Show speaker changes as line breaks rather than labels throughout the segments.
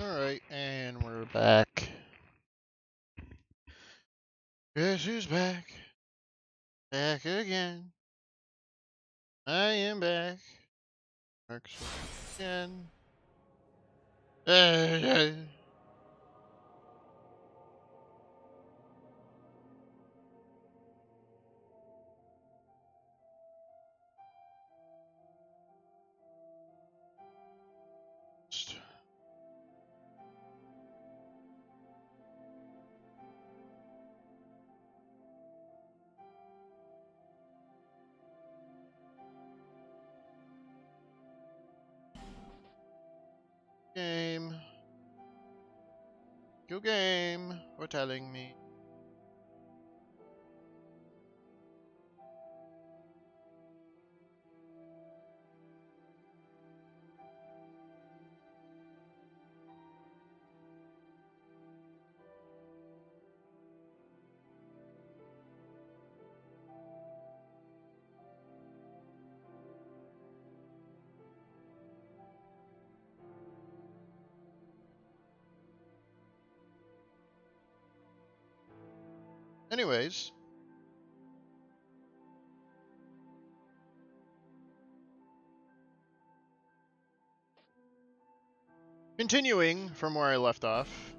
Alright, and we're back. Guess who's back? Back again. I am back. Works again. Uh, Game. Go game. For telling me. Anyways. Continuing from where I left off.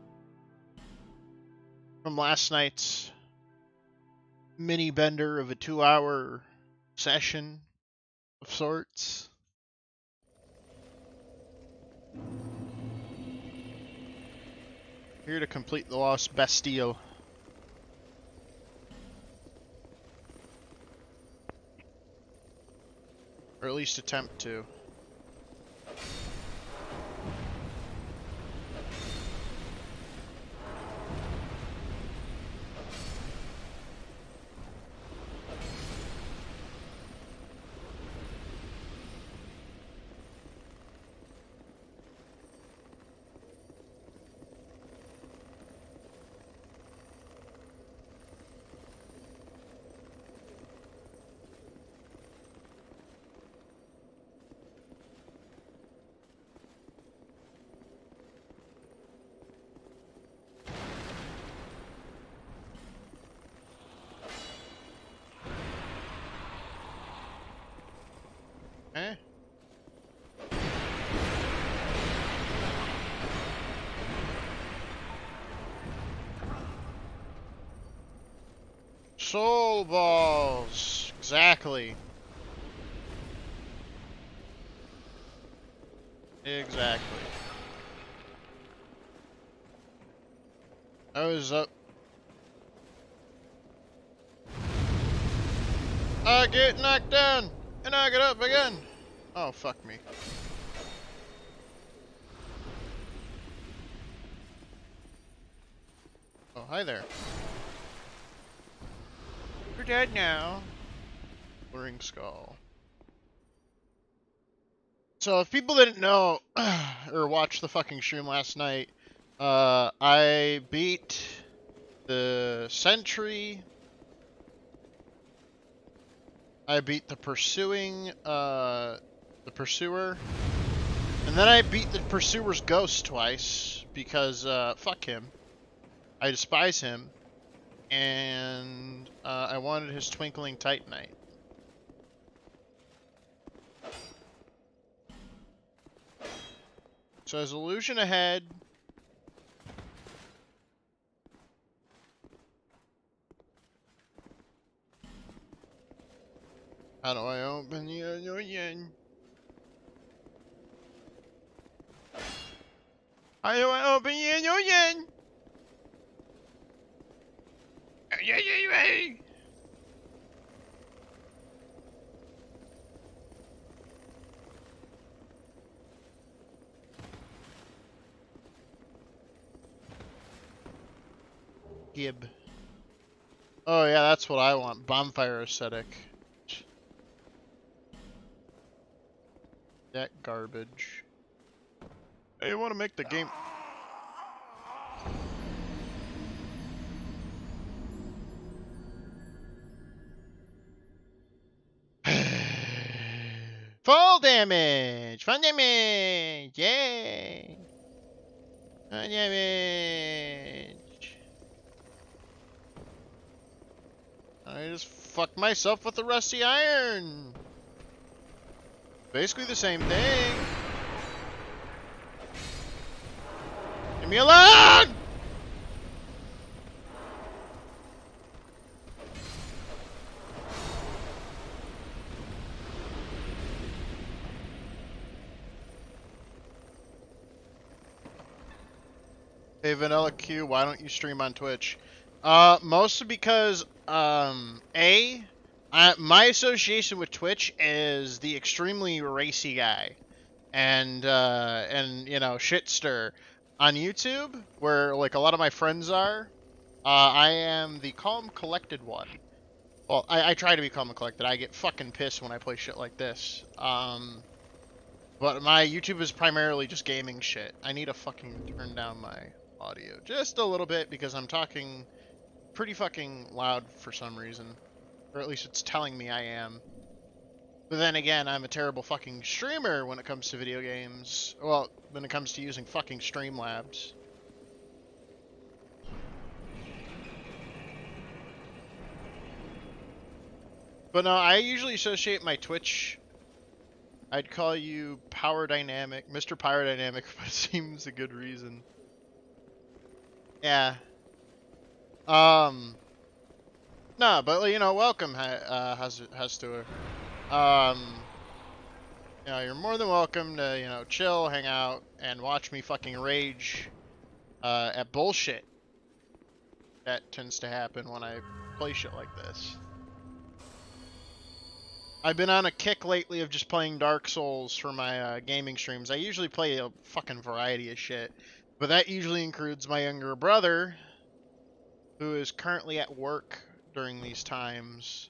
From last night's mini bender of a 2-hour session of sorts. Here to complete the Lost Bastille. Or at least attempt to. Eh? Soul balls. Exactly. Exactly. I was up. I get knocked down, and I get up again. Oh, fuck me. Oh, hi there. You're dead now. Blurring skull. So if people didn't know, or watch the fucking stream last night, I beat the sentry. I beat the pursuer. And then I beat the pursuer's ghost twice, because, fuck him. I despise him. And, I wanted his twinkling titanite. So as illusion ahead. How do I open the onion? How do I open the onion? Gib. Oh yeah, that's what I want. Bonfire aesthetic. That garbage. Hey, you want to make the game... Full damage! Fun damage! Yay! Damage. I just fucked myself with the rusty iron. Basically the same thing. Leave me alone! Hey Vanilla Q, why don't you stream on Twitch? Mostly because, my association with Twitch is the extremely racy guy. And you know, shitster. On YouTube, where, like, a lot of my friends are, I am the calm, collected one. Well, I try to be calm and collected. I get fucking pissed when I play shit like this. But my YouTube is primarily just gaming shit. I need to fucking turn down my audio just a little bit because I'm talking pretty fucking loud for some reason. Or at least it's telling me I am. But then again, I'm a terrible fucking streamer when it comes to video games. Well, when it comes to using fucking Streamlabs. But no, I usually associate my Twitch. I'd call you Power Dynamic, Mr. Power Dynamic, but it seems a good reason. Yeah. No, but you know, welcome, Hastour. You know, you're more than welcome to, you know, chill, hang out, and watch me fucking rage, at bullshit. That tends to happen when I play shit like this. I've been on a kick lately of just playing Dark Souls for my, gaming streams. I usually play a fucking variety of shit, but that usually includes my younger brother, who is currently at work during these times.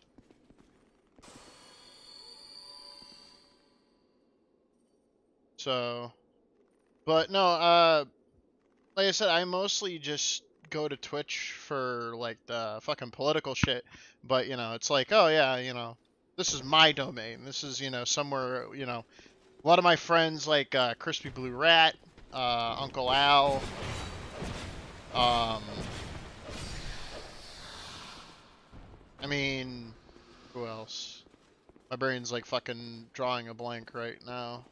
So, but no, like I said, I mostly just go to Twitch for, like, the fucking political shit, but, you know, it's like, oh yeah, you know, this is my domain, this is, you know, somewhere, you know, a lot of my friends, like, Crispy Blue Rat, Uncle Al, I mean, who else? My brain's, like, fucking drawing a blank right now.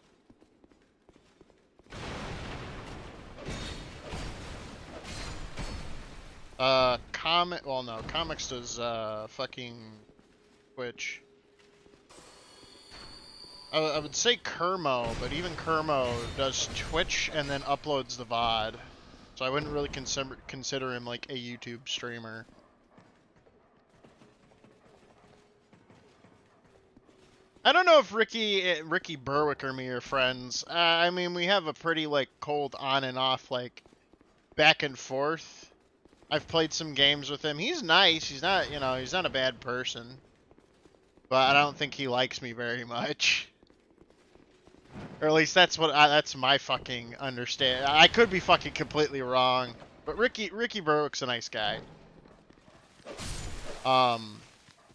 Well, no, Comics does, fucking Twitch. I would say Kermo, but even Kermo does Twitch and then uploads the VOD. So I wouldn't really consider him, like, a YouTube streamer. I don't know if Ricky Berwick or me are friends. I mean, we have a pretty, like, cold on and off, like, back and forth. I've played some games with him. He's nice. He's not, you know, he's not a bad person. But I don't think he likes me very much. Or at least that's my fucking understand. I could be fucking completely wrong. But Ricky Berwick's a nice guy.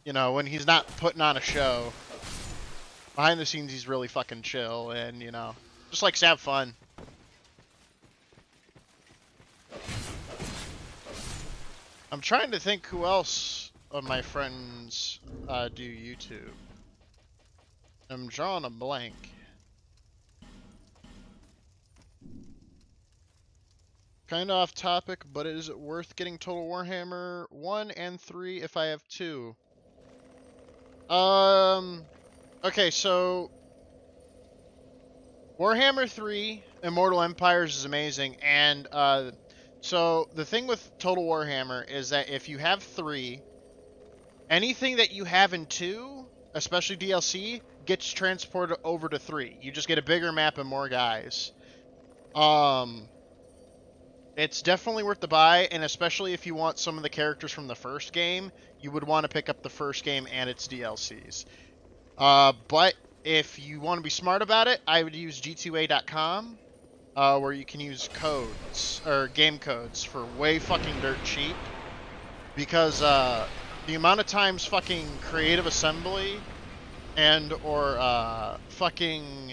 You know, when he's not putting on a show, behind the scenes he's really fucking chill and, you know, just likes to have fun. I'm trying to think who else of my friends do YouTube. I'm drawing a blank. Kind of off topic, but is it worth getting Total Warhammer 1 and 3 if I have 2? Okay, so Warhammer 3 Immortal Empires is amazing, and so the thing with Total Warhammer is that if you have 3, anything that you have in 2, especially DLC, gets transported over to 3. You just get a bigger map and more guys. It's definitely worth the buy, and especially if you want some of the characters from the first game, you would want to pick up the first game and its DLCs. But if you want to be smart about it, I would use G2A.com, where you can use codes, or game codes, for way fucking dirt cheap. Because, the amount of times fucking Creative Assembly or, fucking,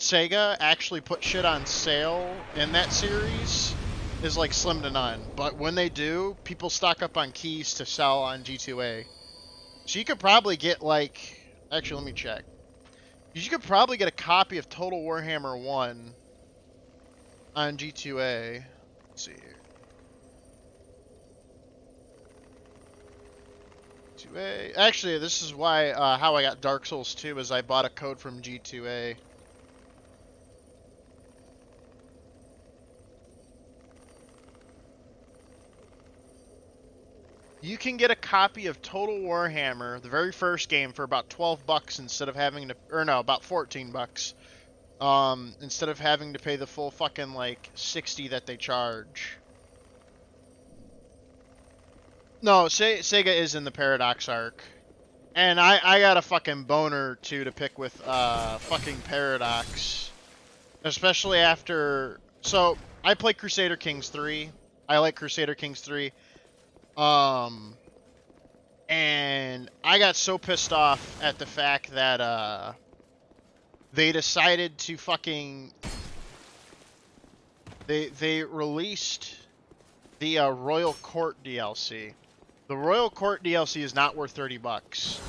Sega actually put shit on sale in that series is like slim to none. But when they do, people stock up on keys to sell on G2A. So you could probably get like, actually let me check. You could probably get a copy of Total Warhammer 1 on G2A. Let's see here. G2A. Actually, this is why how I got Dark Souls 2 is I bought a code from G2A. You can get a copy of Total Warhammer, the very first game, for about $12 instead of having to, or no, about $14. Instead of having to pay the full fucking like 60 that they charge. No, Sega is in the Paradox arc. And I got a fucking boner too to pick with fucking Paradox. Especially after, so I play Crusader Kings 3. I like Crusader Kings 3. And I got so pissed off at the fact that they decided to fucking they released the Royal Court DLC. The Royal Court DLC is not worth $30.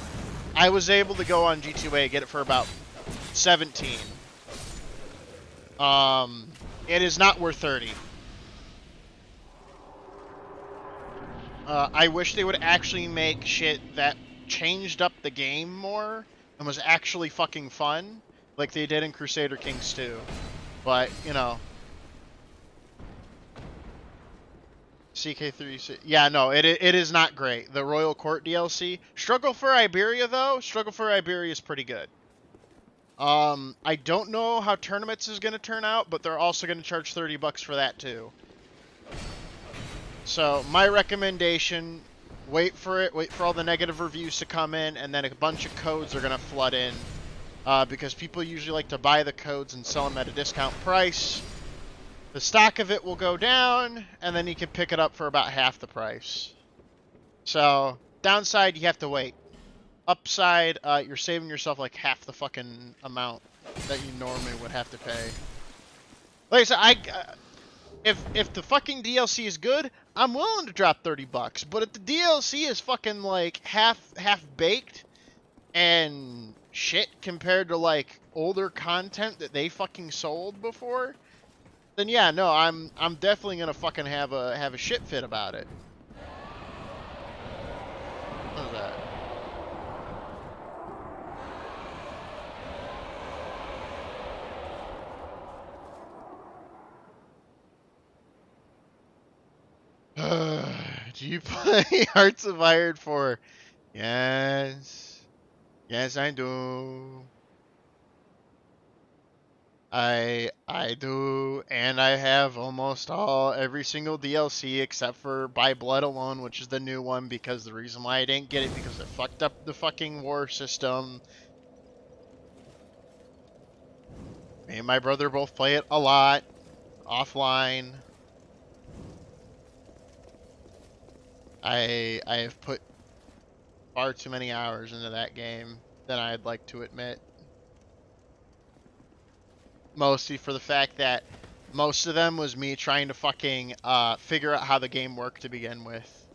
I was able to go on G2A, get it for about 17. It is not worth 30. I wish they would actually make shit that changed up the game more and was actually fucking fun, like they did in Crusader Kings 2. But, you know. CK3, yeah, no, it is not great. The Royal Court DLC. Struggle for Iberia, though. Struggle for Iberia is pretty good. I don't know how Tournaments is going to turn out, but they're also going to charge $30 for that, too. So, my recommendation, wait for all the negative reviews to come in, and then a bunch of codes are going to flood in. Because people usually like to buy the codes and sell them at a discount price. The stock of it will go down, and then you can pick it up for about half the price. So, downside, you have to wait. Upside, you're saving yourself like half the fucking amount that you normally would have to pay. Like I said, if the fucking DLC is good, I'm willing to drop $30. But if the DLC is fucking like half baked and shit compared to like older content that they fucking sold before, then yeah, no, I'm definitely gonna fucking have a shit fit about it. What is that? Do you play Hearts of Iron 4? Yes. Yes, I do. I do, and I have almost every single DLC except for By Blood Alone, which is the new one, because the reason why I didn't get it because it fucked up the fucking war system. Me and my brother both play it a lot, offline. I have put far too many hours into that game than I'd like to admit. Mostly for the fact that most of them was me trying to fucking figure out how the game worked to begin with.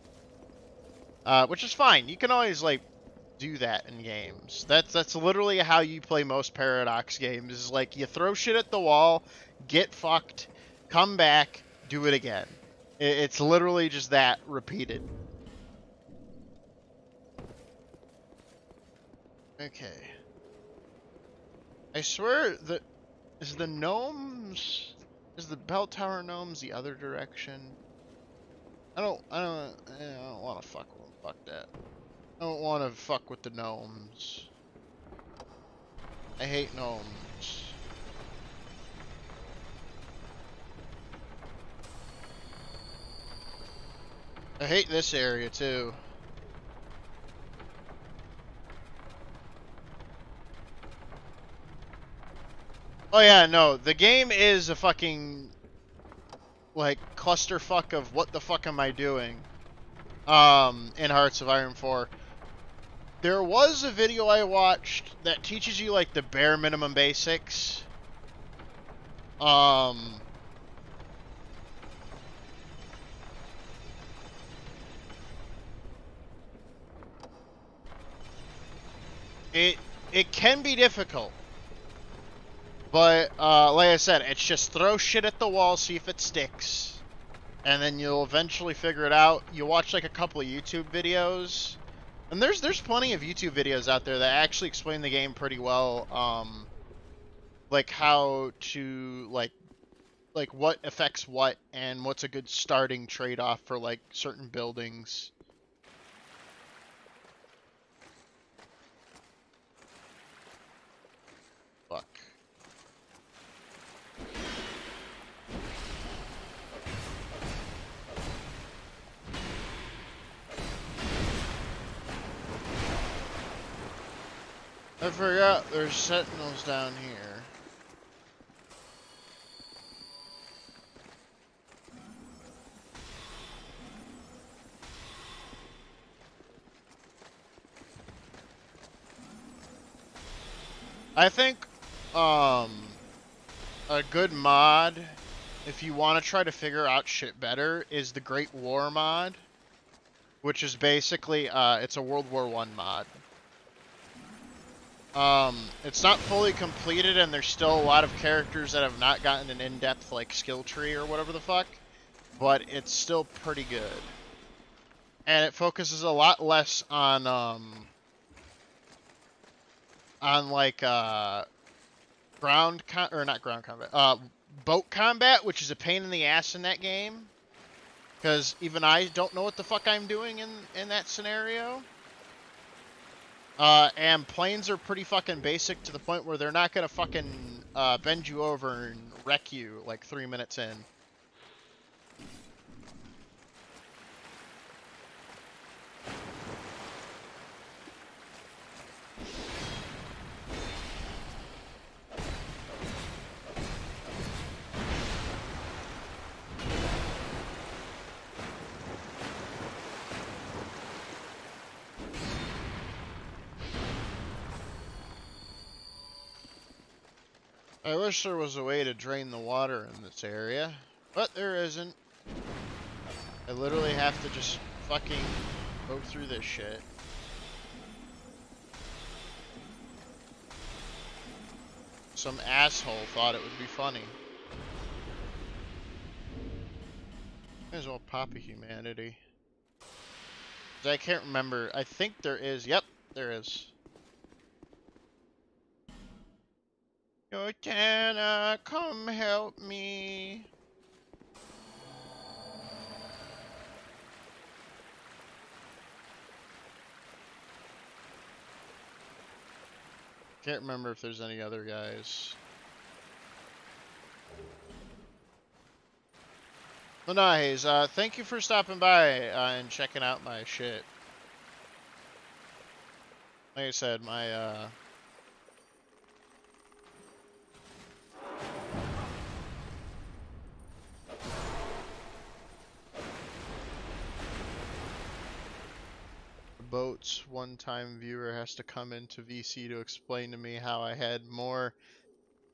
Which is fine. You can always, like, do that in games. That's literally how you play most Paradox games. Is like, you throw shit at the wall, get fucked, come back, do it again. It's literally just that repeated. Okay. I swear that... Is the gnomes... Is the bell tower gnomes the other direction? I don't want to fuck with them. Fuck that. I don't want to fuck with the gnomes. I hate gnomes. I hate this area too. Oh yeah, no, the game is a fucking, like, clusterfuck of what the fuck am I doing, in Hearts of Iron 4. There was a video I watched that teaches you, like, the bare minimum basics, Um, it can be difficult, but like I said, it's just throw shit at the wall, see if it sticks, and then you'll eventually figure it out. You watch like a couple of YouTube videos, and there's plenty of YouTube videos out there that actually explain the game pretty well. Like how to like what affects what and what's a good starting trade-off for like certain buildings. Fuck. I forgot there's sentinels down here. I think a good mod, if you want to try to figure out shit better, is the Great War mod, which is basically it's a World War I mod. It's not fully completed, and there's still a lot of characters that have not gotten an in-depth like skill tree or whatever the fuck, but it's still pretty good. And it focuses a lot less on like boat combat, which is a pain in the ass in that game, because even I don't know what the fuck I'm doing in that scenario. And planes are pretty fucking basic to the point where they're not gonna fucking bend you over and wreck you like 3 minutes in. I wish there was a way to drain the water in this area, but there isn't. I literally have to just fucking go through this shit. Some asshole thought it would be funny. Might as well pop a humanity. I can't remember. I think there is. Yep, there is. Cortana, come help me. Can't remember if there's any other guys. Well, no, Hayes, thank you for stopping by and checking out my shit. Like I said, my boat's one-time viewer has to come into VC to explain to me how I had more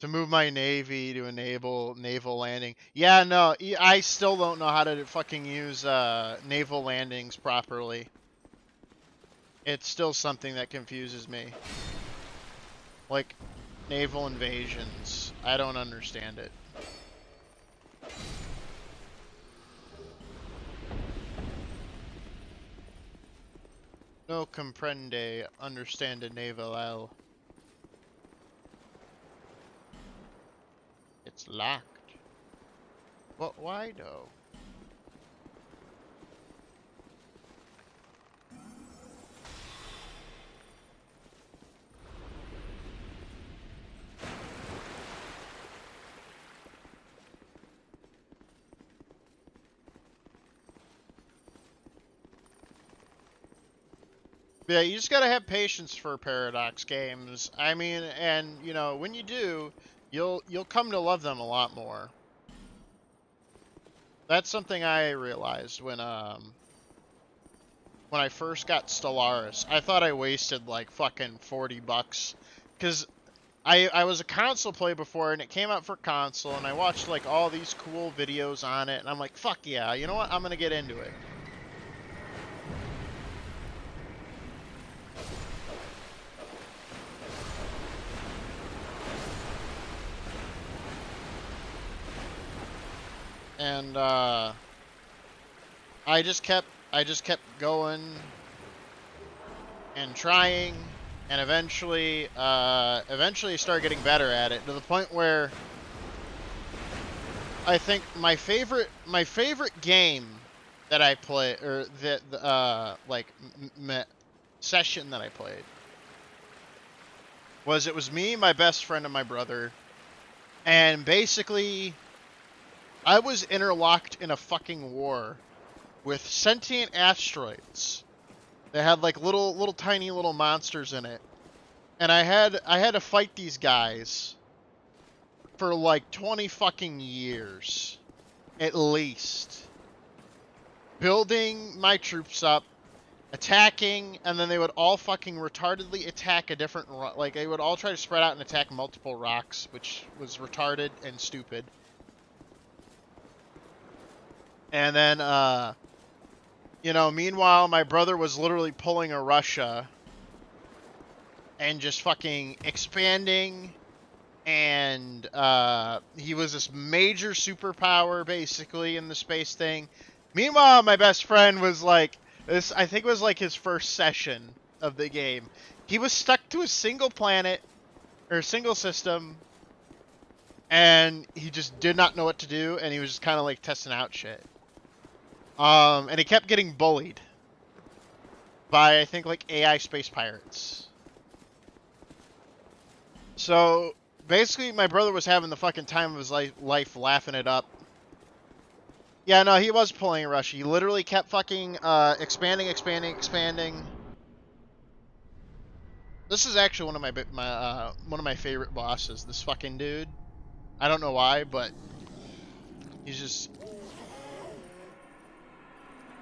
to move my navy to enable naval landing. Yeah, no, I still don't know how to fucking use naval landings properly. It's still something that confuses me. Like, naval invasions. I don't understand it. No comprende, understand a naval. It's locked. But why though? Yeah, you just gotta have patience for Paradox games. I mean, and you know, when you do, you'll come to love them a lot more. That's something I realized when I first got Stellaris. I thought I wasted like fucking $40 cuz I was a console player before, and it came out for console, and I watched like all these cool videos on it, and I'm like, fuck yeah, you know what? I'm gonna get into it. And I just kept going and trying, and eventually I started getting better at it, to the point where I think my favorite game that I play, or the like session that I played, was it was me, my best friend, and my brother, and basically I was interlocked in a fucking war with sentient asteroids. They had like little tiny little monsters in it, and I had to fight these guys for like 20 fucking years, at least, building my troops up, attacking, and then they would all fucking retardedly attack a different like they would all try to spread out and attack multiple rocks, which was retarded and stupid. And then you know, meanwhile my brother was literally pulling a Russia and just fucking expanding, and he was this major superpower basically in the space thing. Meanwhile, my best friend was like, this I think was like his first session of the game. He was stuck to a single planet or a single system, and he just did not know what to do, and he was just kind of like testing out shit. And he kept getting bullied by, I think, like AI space pirates. So basically, my brother was having the fucking time of his life laughing it up. Yeah, no, he was pulling a rush. He literally kept fucking expanding. This is actually one of one of my favorite bosses. This fucking dude. I don't know why, but he's just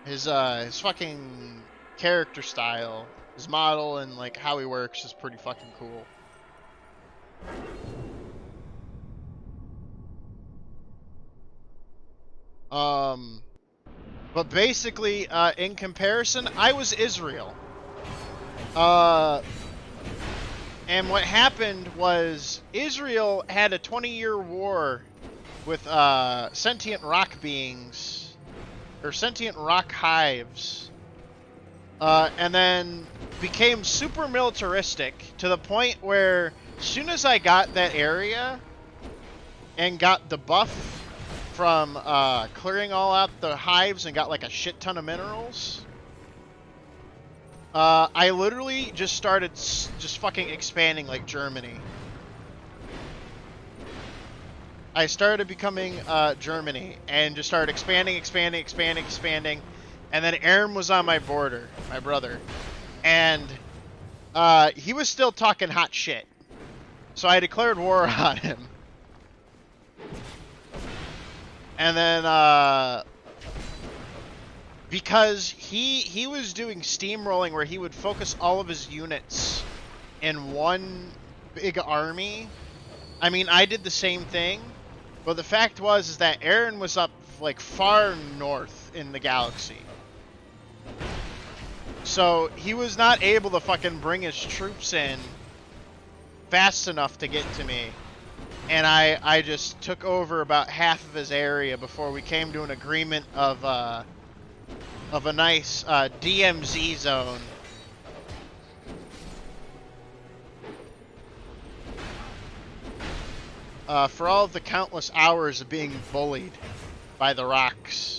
his fucking character style, his model, and like how he works is pretty fucking cool. But basically, in comparison, I was Israel. And what happened was Israel had a 20-year war with sentient rock beings, or sentient rock hives, and then became super militaristic to the point where as soon as I got that area and got the buff from clearing all out the hives and got like a shit ton of minerals, I literally just started just fucking expanding like Germany. I started becoming Germany and just started expanding. And then Aaron was on my border, my brother. And he was still talking hot shit. So I declared war on him. And then because he was doing steamrolling where he would focus all of his units in one big army. I mean, I did the same thing, but the fact was that Aaron was up like far north in the galaxy. So he was not able to fucking bring his troops in fast enough to get to me. And I just took over about half of his area before we came to an agreement of a nice DMZ zone. For all of the countless hours of being bullied by the rocks.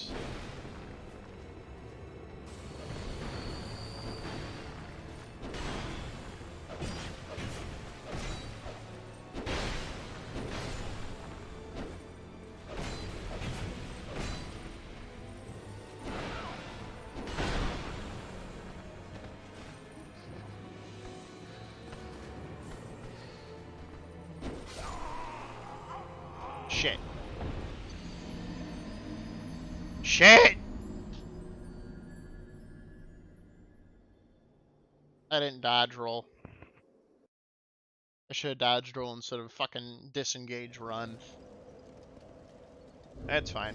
Shit. Shit! I didn't dodge roll. I should have dodged roll instead of fucking disengage run. That's fine.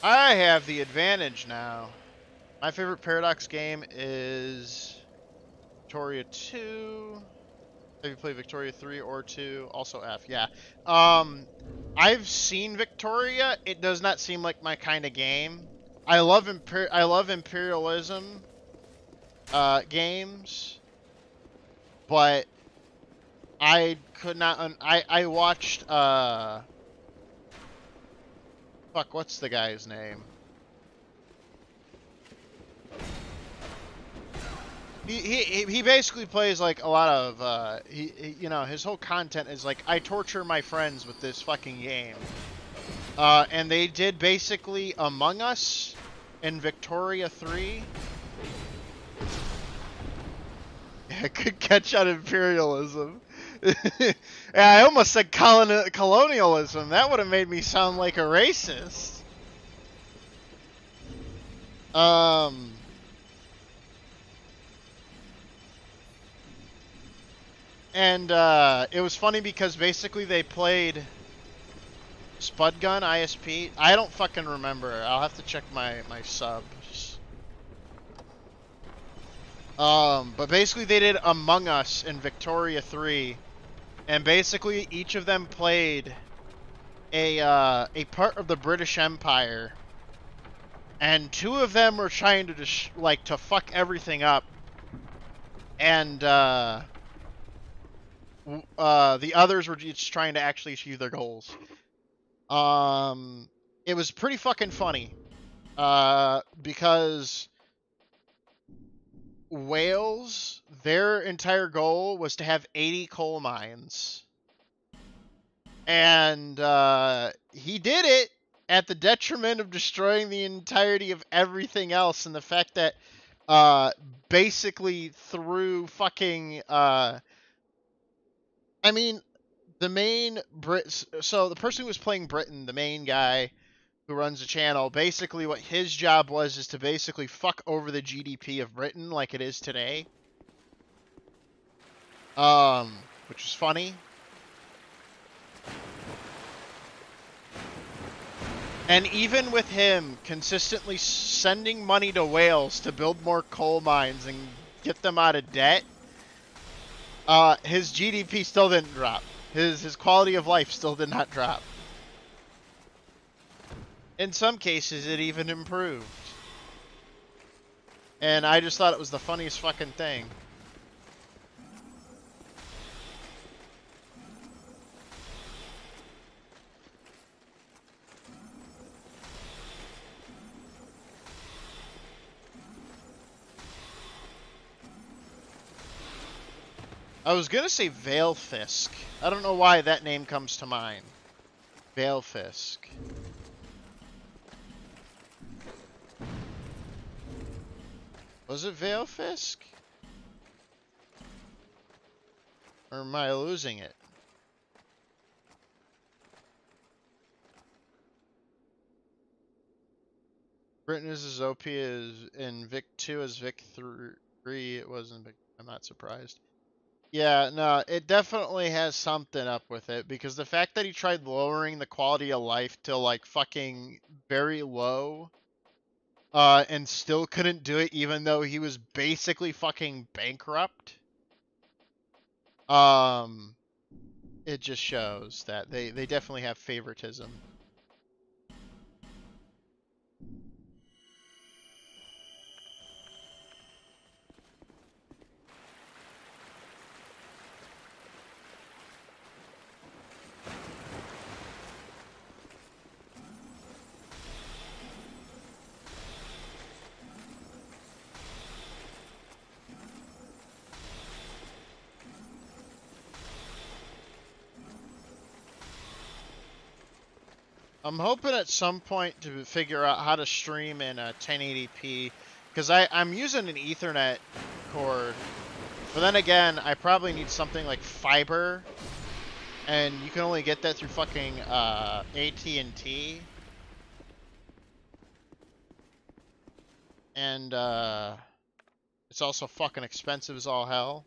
I have the advantage now. My favorite Paradox game is Victoria 2. Have you played Victoria 3 or 2? Also F, yeah. I've seen Victoria. It does not seem like my kind of game. I love imperialism games, but I could not I watched fuck, what's the guy's name? He basically plays like a lot of you know, his whole content is like, I torture my friends with this fucking game. And they did basically Among Us in Victoria 3. I could catch on imperialism. Yeah, I almost said colonialism. That would have made me sound like a racist. And it was funny because basically they played Spud Gun ISP. I don't fucking remember. I'll have to check my subs. But basically they did Among Us in Victoria 3, and basically each of them played a part of the British Empire, and two of them were trying to to fuck everything up, and the others were just trying to actually achieve their goals. It was pretty fucking funny, because Wales, their entire goal was to have 80 coal mines. And he did it at the detriment of destroying the entirety of everything else, and the fact that basically through fucking I mean, the main so the person who was playing Britain, the main guy who runs the channel, basically what his job was is to basically fuck over the GDP of Britain like it is today. Which was funny. And even with him consistently sending money to Wales to build more coal mines and get them out of debt, his GDP still didn't drop. His quality of life still did not drop. In some cases, it even improved. And I just thought it was the funniest fucking thing. I was gonna say Valefisk. I don't know why that name comes to mind. Valefisk. Was it Valefisk? Or am I losing it? Britain is as OP as in Vic 2 as Vic 3. It wasn't Vic. I'm not surprised. Yeah, no, it definitely has something up with it, because the fact that he tried lowering the quality of life to like fucking very low, and still couldn't do it even though he was basically fucking bankrupt, it just shows that they definitely have favoritism. I'm hoping at some point to figure out how to stream in 1080p, because I'm using an Ethernet cord, but then again, I probably need something like fiber, and you can only get that through fucking AT&T, and it's also fucking expensive as all hell.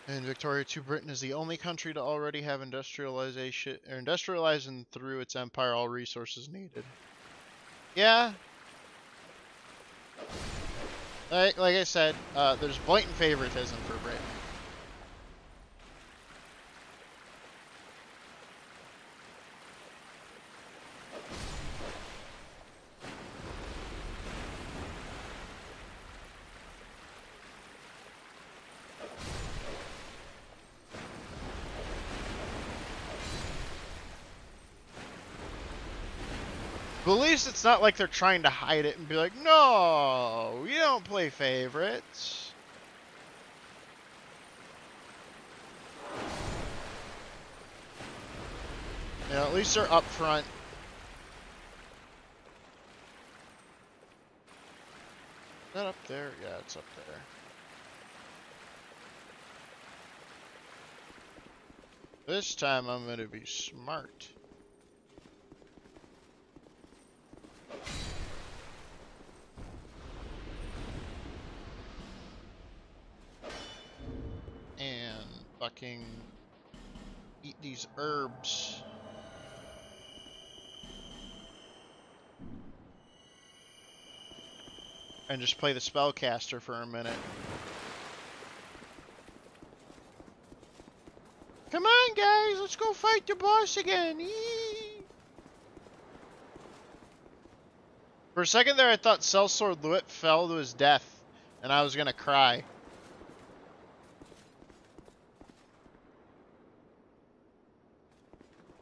In Victoria II, Britain is the only country to already have industrialization or industrializing through its empire all resources needed. Yeah. Like I said, there's blatant favoritism for Britain. But at least it's not like they're trying to hide it and be like, no, we don't play favorites. You know, at least they're upfront. Is that up there? Yeah, it's up there. This time I'm going to be smart. And fucking eat these herbs. And just play the spellcaster for a minute. Come on, guys, let's go fight the boss again. Eee! For a second there, I thought Sellsword Luit fell to his death, and I was gonna cry.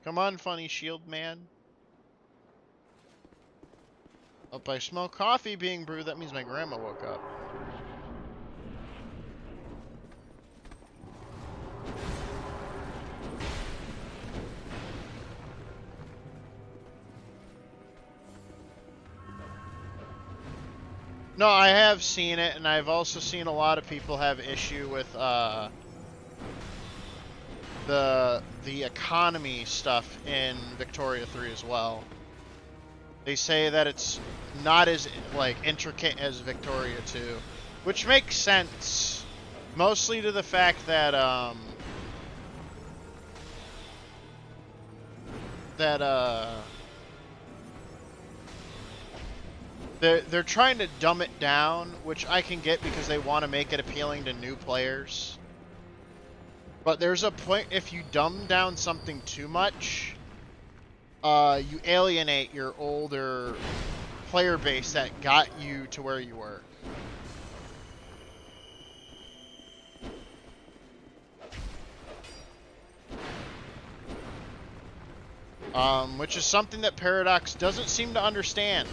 Come on, funny shield man. Oh, I smell coffee being brewed. That means my grandma woke up. No, I have seen it, and I've also seen a lot of people have issue with the economy stuff in Victoria 3 as well. They say that it's not as like intricate as Victoria 2, which makes sense, mostly to the fact that they're trying to dumb it down, which I can get because they want to make it appealing to new players. But there's a point, if you dumb down something too much, you alienate your older player base that got you to where you were. Which is something that Paradox doesn't seem to understand.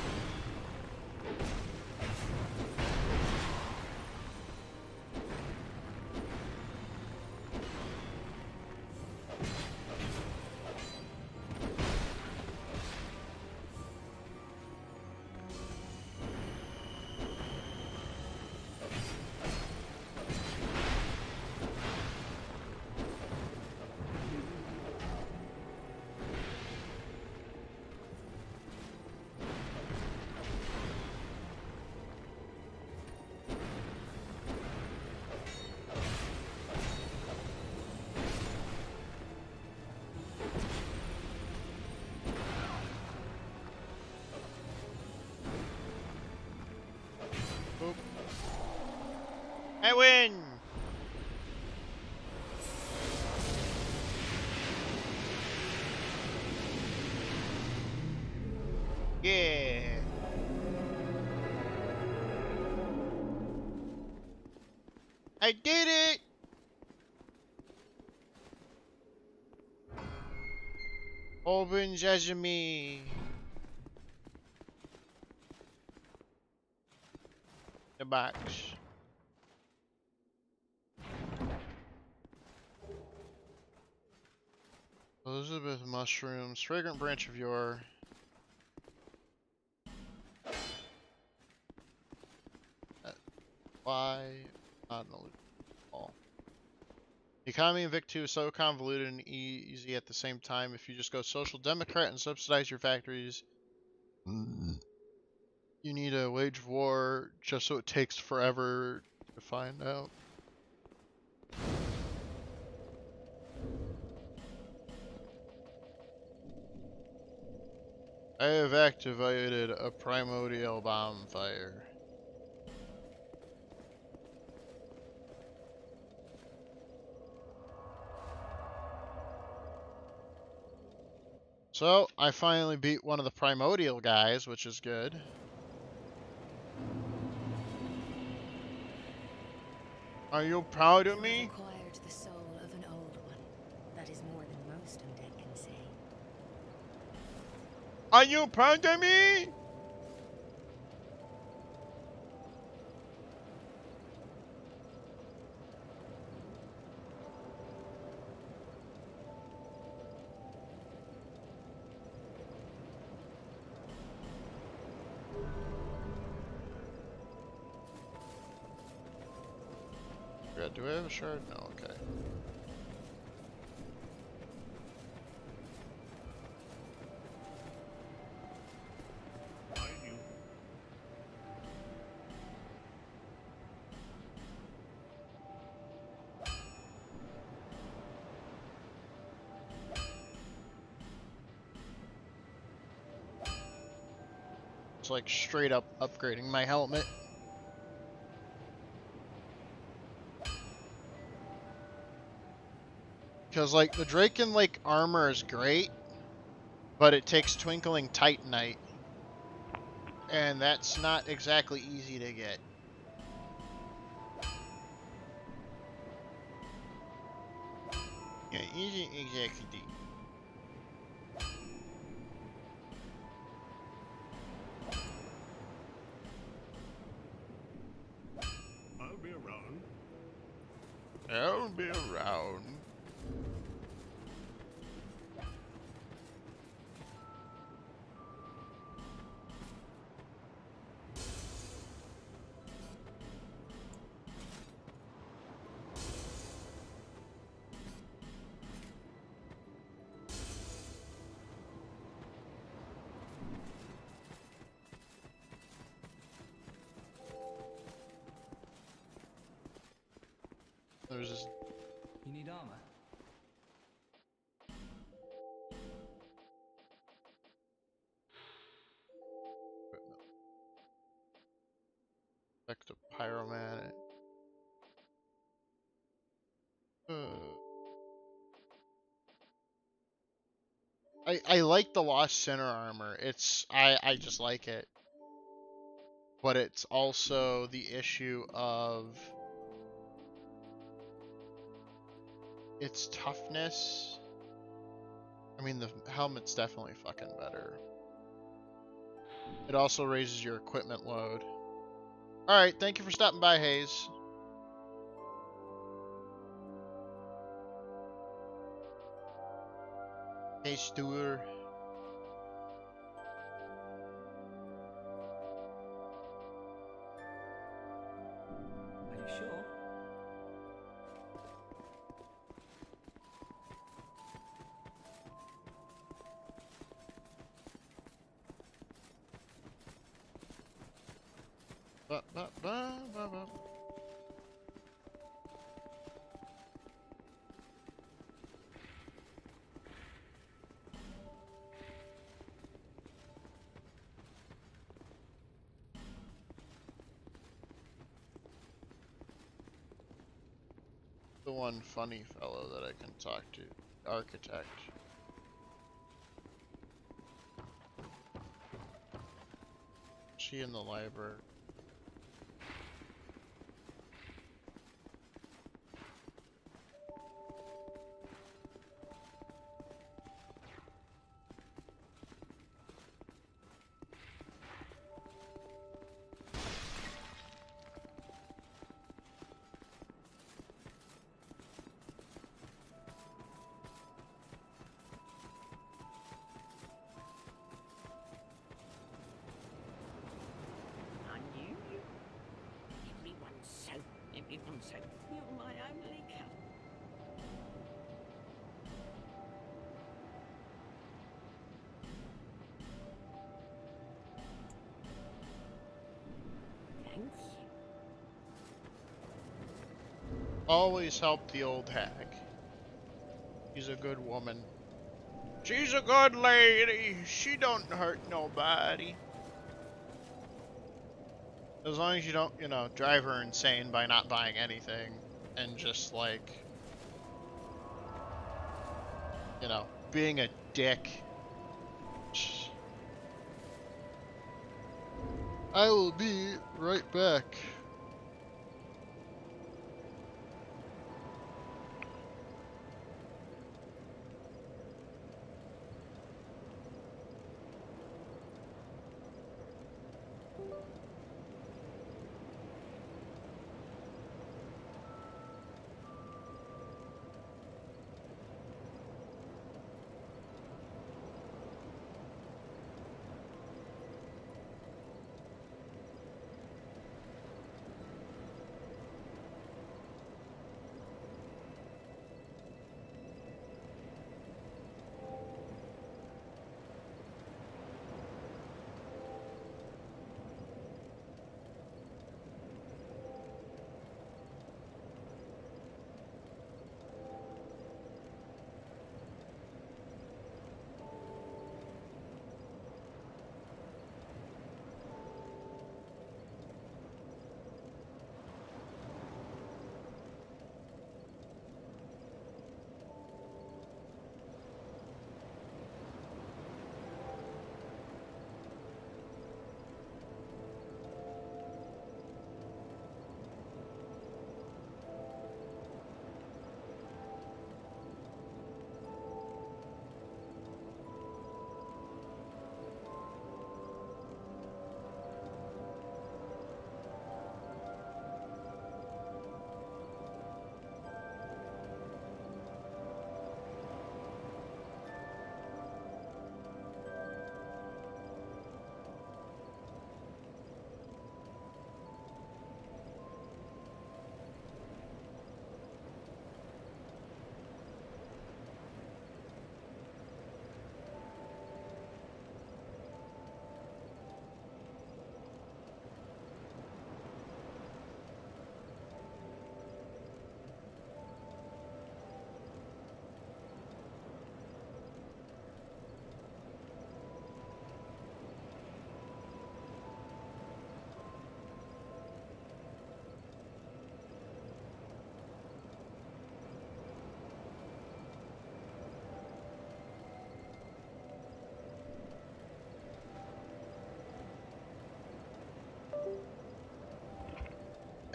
Boop. I win! Yeah! I did it! Open sesame! The box. Elizabeth mushrooms, fragrant branch of your. Why not an illusion at all? The economy in Vic 2 is so convoluted and easy at the same time. If you just go social democrat and subsidize your factories, you need a wage war just so it takes forever to find out. I have activated a primordial bonfire. So, I finally beat one of the primordial guys, which is good. Are you proud of me?
Acquired the soul of an old one. That is more than most undead can say.
Are you proud of me? Yeah, do I have a shard? No, okay. It's like straight up upgrading my helmet. Because like the Draken Lake armor is great, but it takes Twinkling Titanite. And that's not exactly easy to get. Yeah, easy exactly.
I'll be around.
I'll be around. There's this.
You need armor?
Back to Pyroman. I like the Lost Sinner armor. I just like it. But it's also the issue of its toughness. I mean, the helmet's definitely fucking better. It also raises your equipment load. Alright, thank you for stopping by, Hayes. Hey, Stewart.
Are you sure?
Ba, ba, ba, ba, ba. The one funny fellow that I can talk to. Architect. She in the library.
I knew you. Everyone's so, everyone's so. You're my only cup. Thanks.
Always help the old hag. She's a good woman. She's a good lady. She don't hurt nobody. As long as you don't, you know, drive her insane by not buying anything and just like, you know, being a dick. I will be right back.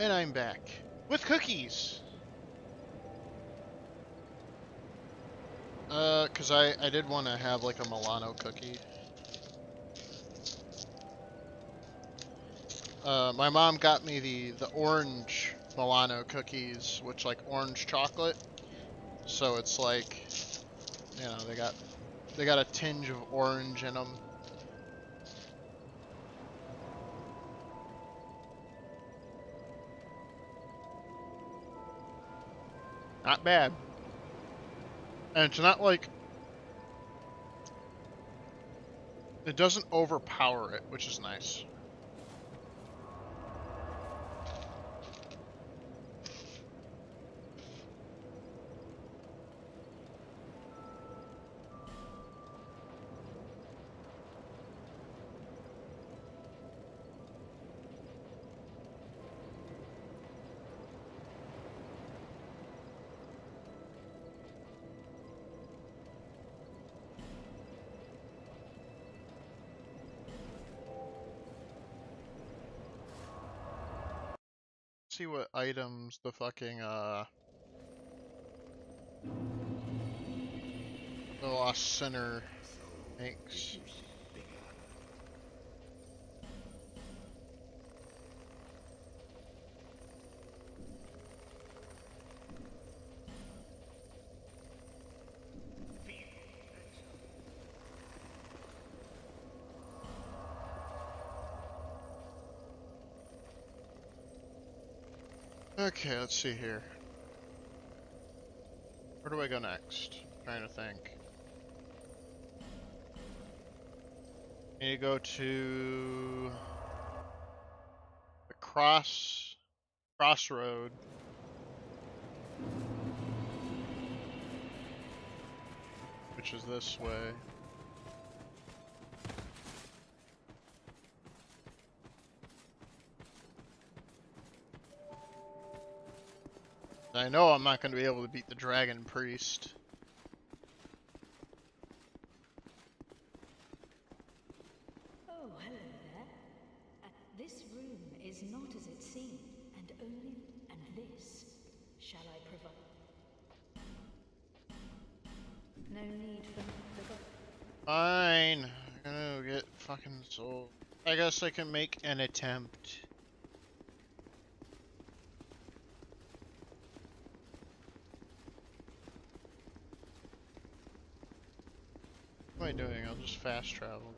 And I'm back with cookies. Cause I did want to have like a Milano cookie. My mom got me the orange Milano cookies, which like orange chocolate. So it's like, you know, they got a tinge of orange in them. Not bad. And it's not like, it doesn't overpower it, which is nice. See what items the fucking the Lost Sinner makes. Okay, let's see here. Where do I go next? I'm trying to think. I need to go to the crossroad. which is this way. I know I'm not going to be able to beat the Dragon Priest.
Oh, hello there. This room is not as it seemed, and this shall I provide? No need for me to go.
Fine. I'm gonna get fucking soul. I guess I can make an attempt. What am I doing? I'll just fast travel.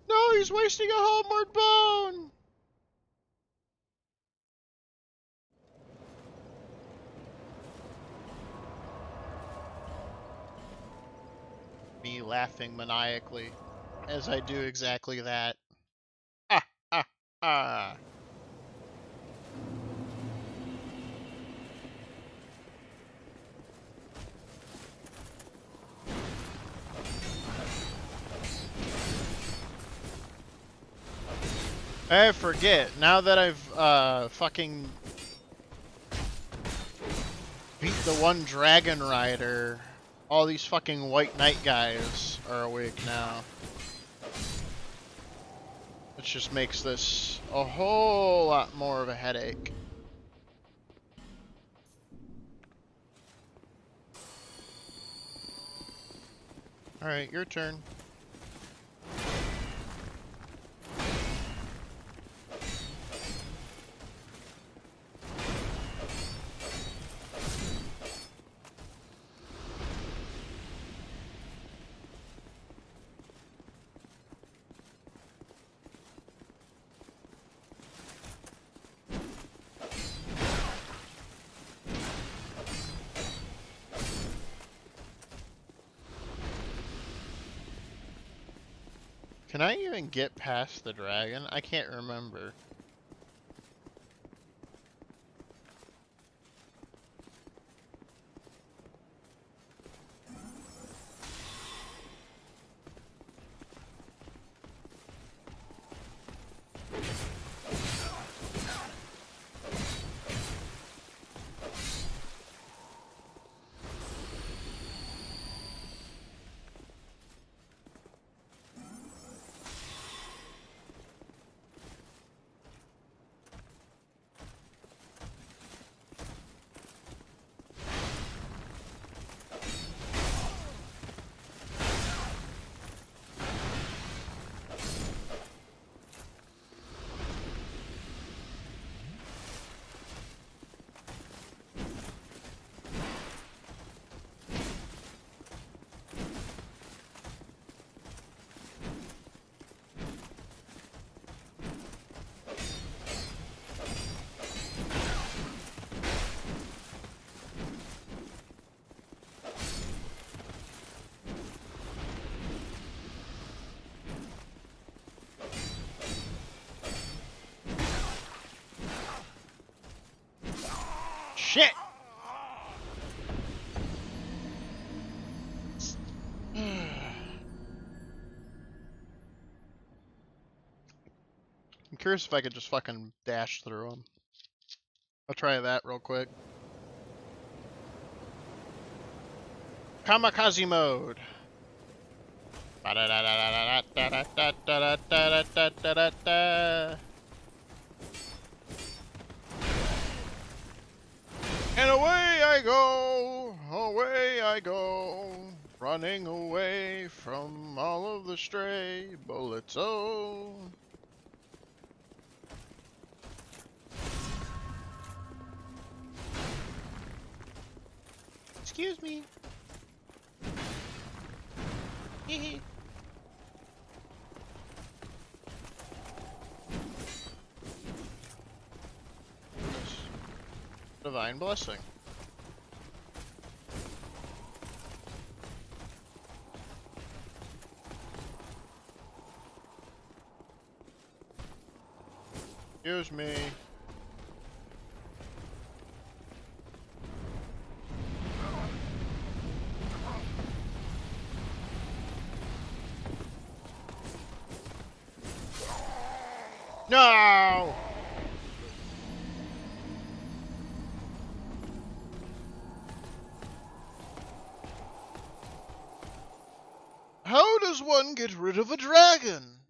No, he's wasting a homeward bone! Me laughing maniacally as I do exactly that. Ah, ah, ah. I forget, now that I've fucking beat the one Dragon Rider, all these fucking White Knight guys are awake now. Which just makes this a whole lot more of a headache. Alright, your turn. Can I even get past the dragon? I can't remember. Shit! I'm curious if I could just fucking dash through them. I'll try that real quick. Kamikaze mode. And away I go, running away from all of the stray bullets. Oh. Excuse me. Hehe. Divine blessing. Excuse me. No! How does one get rid of a dragon?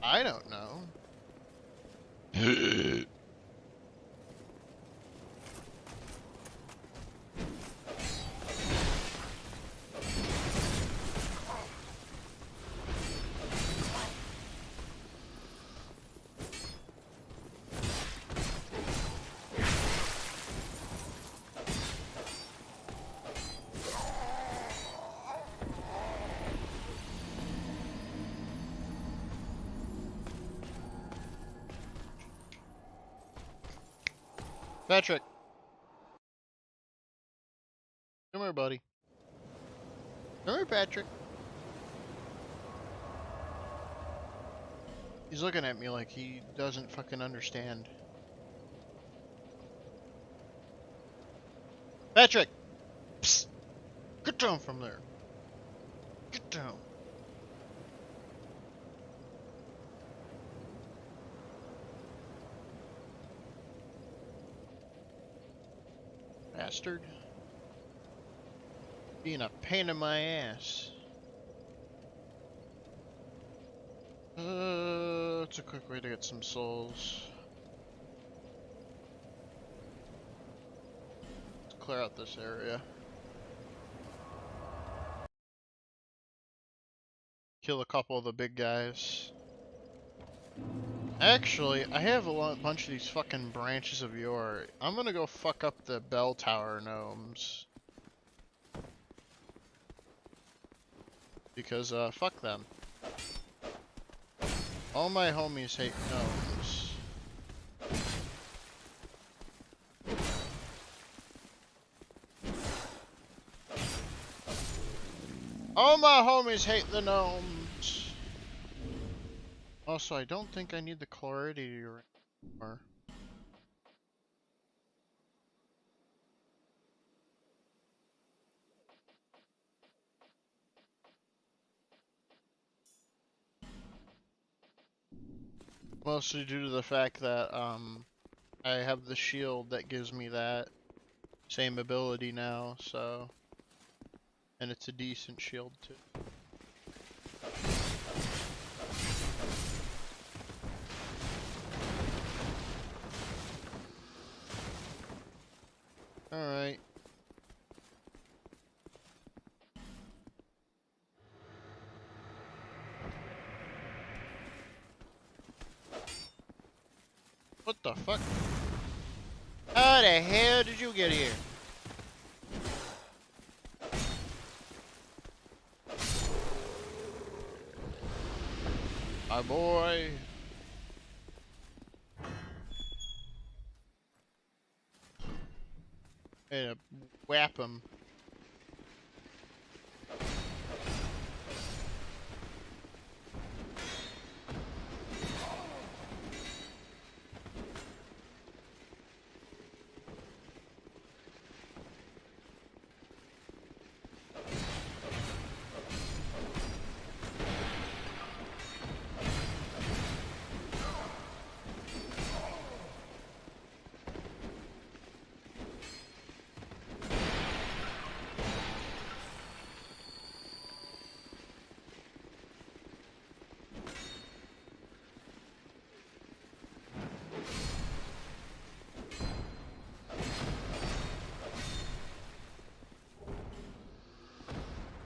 I don't know. Patrick. Come here, buddy. Come here, Patrick. He's looking at me like he doesn't fucking understand. Patrick! Psst! Get down from there. Get down. Bastard. Being a pain in my ass. It's a quick way to get some souls. Let's clear out this area. Kill a couple of the big guys. Actually, I have a bunch of these fucking branches of yore. I'm gonna go fuck up the bell tower gnomes. Because, fuck them. All my homies hate gnomes. All my homies hate the gnomes. Also, I don't think I need the clarity anymore. Mostly due to the fact that, I have the shield that gives me that same ability now, so... And it's a decent shield, too. Alright. What the fuck? How the hell did you get here? My boy. And whap him.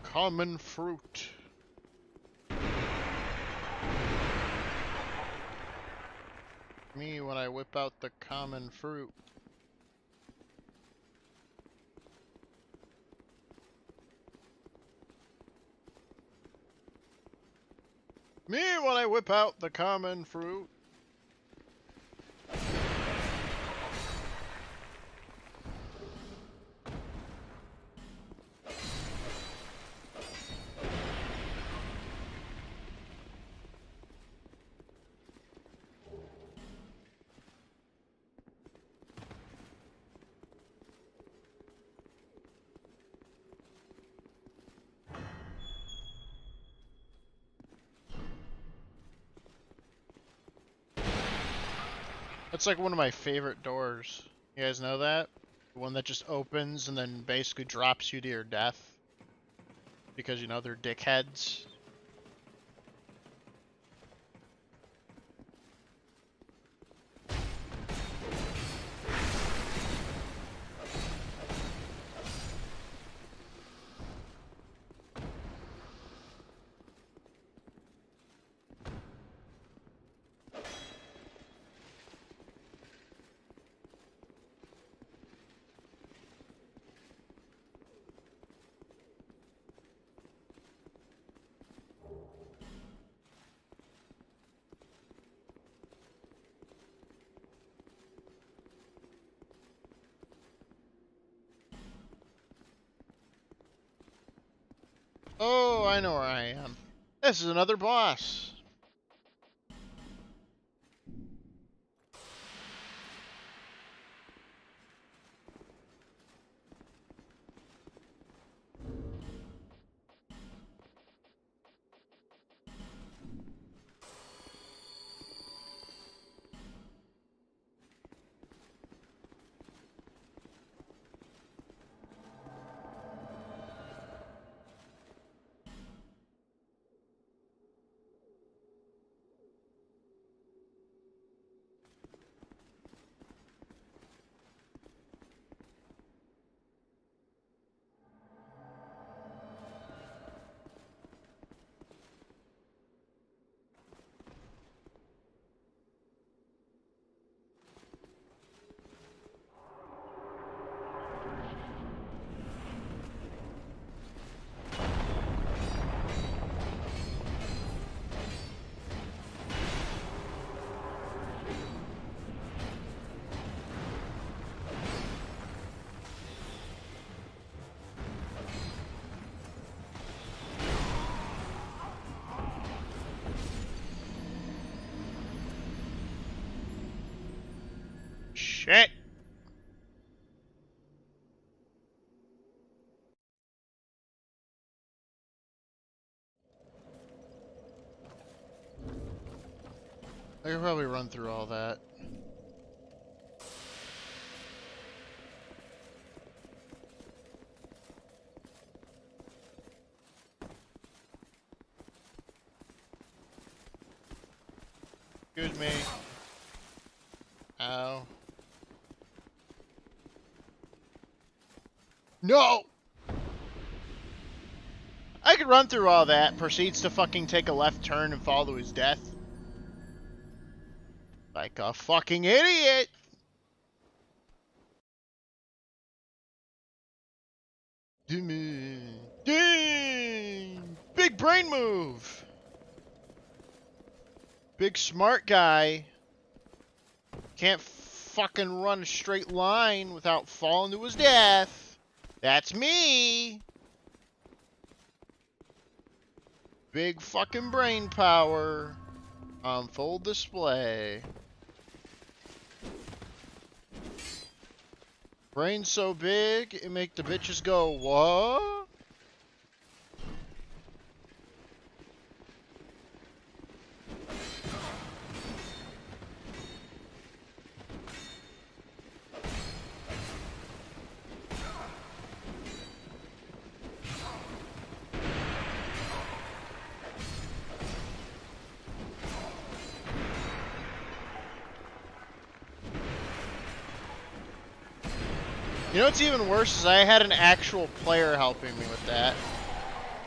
Common fruit. Me when I whip out the common fruit. Me when I whip out the common fruit. That's like one of my favorite doors. You guys know that? The one that just opens and then basically drops you to your death. Because, you know, they're dickheads. Oh, I know where I am. This is another boss. Shit. I could probably run through all that. Excuse me. Ow. No! I could run through all that, proceeds to fucking take a left turn and fall to his death. Like a fucking idiot! Dang! Big brain move! Big smart guy. Can't fucking run a straight line without falling to his death. That's me! Big fucking brain power on full display. Brain so big, it make the bitches go, what? You know what's even worse is I had an actual player helping me with that.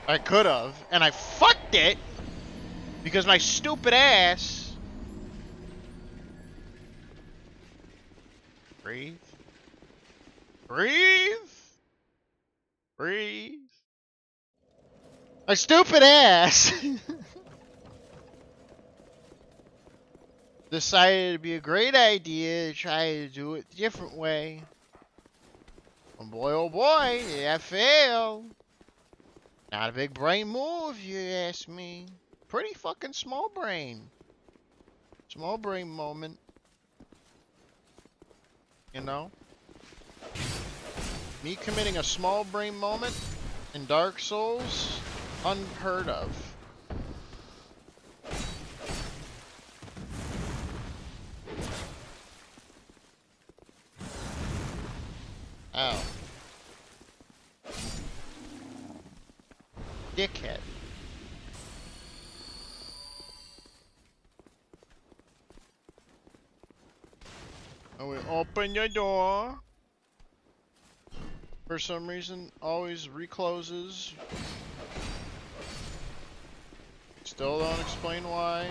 I could have, and I fucked it because my stupid ass. Breathe. Breathe. Breathe. My stupid ass decided it'd be a great idea to try to do it a different way. Oh boy, did that fail. Not a big brain move, you ask me. Pretty fucking small brain. Small brain moment. You know? Me committing a small brain moment in Dark Souls, unheard of. Dickhead. And we open your door. For some reason, always recloses. Still don't explain why.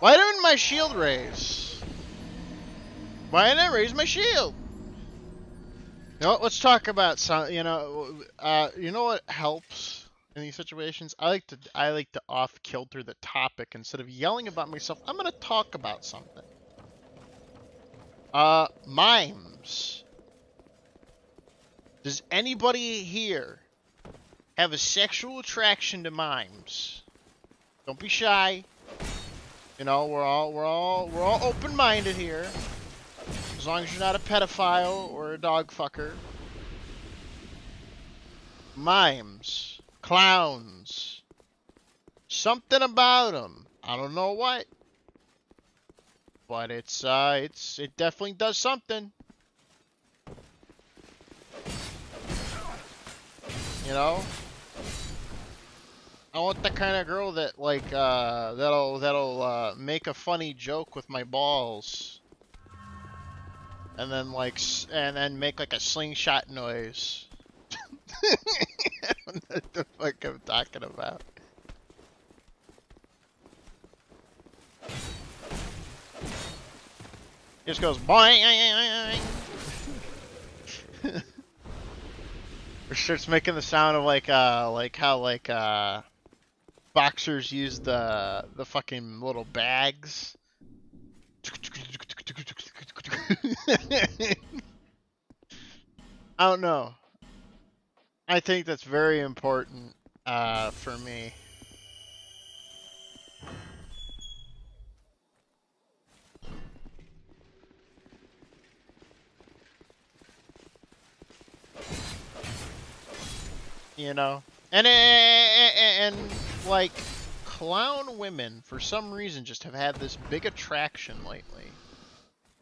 Why didn't my shield raise? Why didn't I raise my shield? You know what, let's talk about some, you know what helps in these situations? I like to off kilter the topic instead of yelling about myself. I'm gonna talk about something. Mimes. Does anybody here have a sexual attraction to mimes? Don't be shy. You know, we're all open-minded here. As long as you're not a pedophile or a dog fucker. Mimes, clowns, something about them. I don't know what, but it definitely does something. You know, I want the kind of girl that like that'll make a funny joke with my balls, and then make like a slingshot noise. I don't know what the fuck I'm talking about. Just goes boing. Or starts making the sound of like how boxers use the fucking little bags. I don't know. I think that's very important for me. You know, and like clown women for some reason just have had this big attraction lately.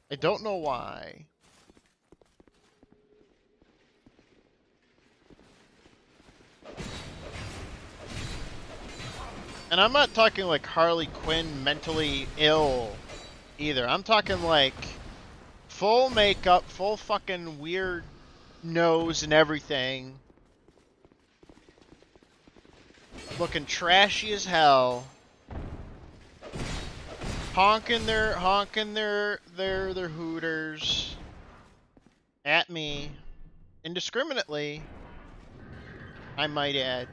I don't know why. And I'm not talking like Harley Quinn mentally ill either. I'm talking like full makeup, full fucking weird nose and everything. Looking trashy as hell. Honking their hooters at me indiscriminately, I might add.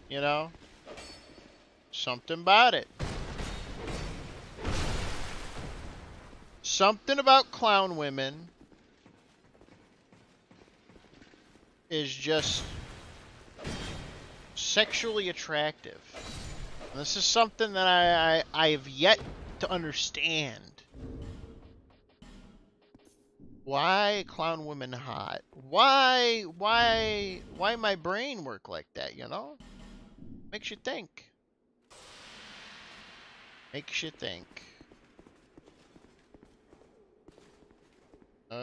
You know? Something about it. Something about clown women is just sexually attractive. And this is something that I have yet to understand. Why clown women hot? Why my brain work like that, you know? Makes you think. Makes you think.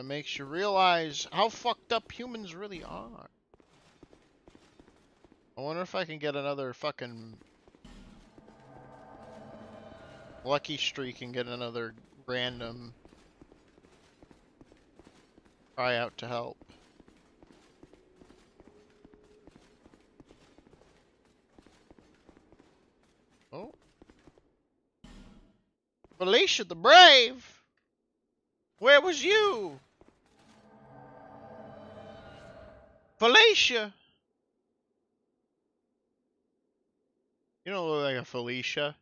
Makes you realize how fucked up humans really are. I wonder if I can get another fucking lucky streak and get another random tryout to help. Oh. Felicia the Brave! Where was you? Felicia! You don't look like a Felicia.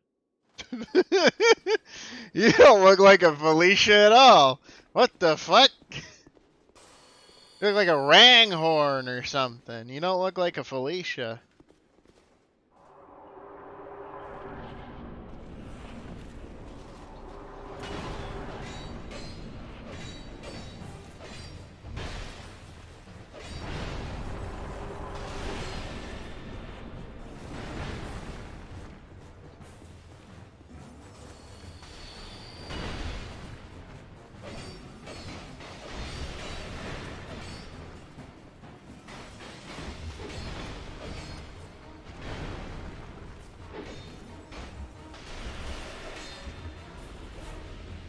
You don't look like a Felicia at all. What the fuck? You look like a Ranghorn or something. You don't look like a Felicia.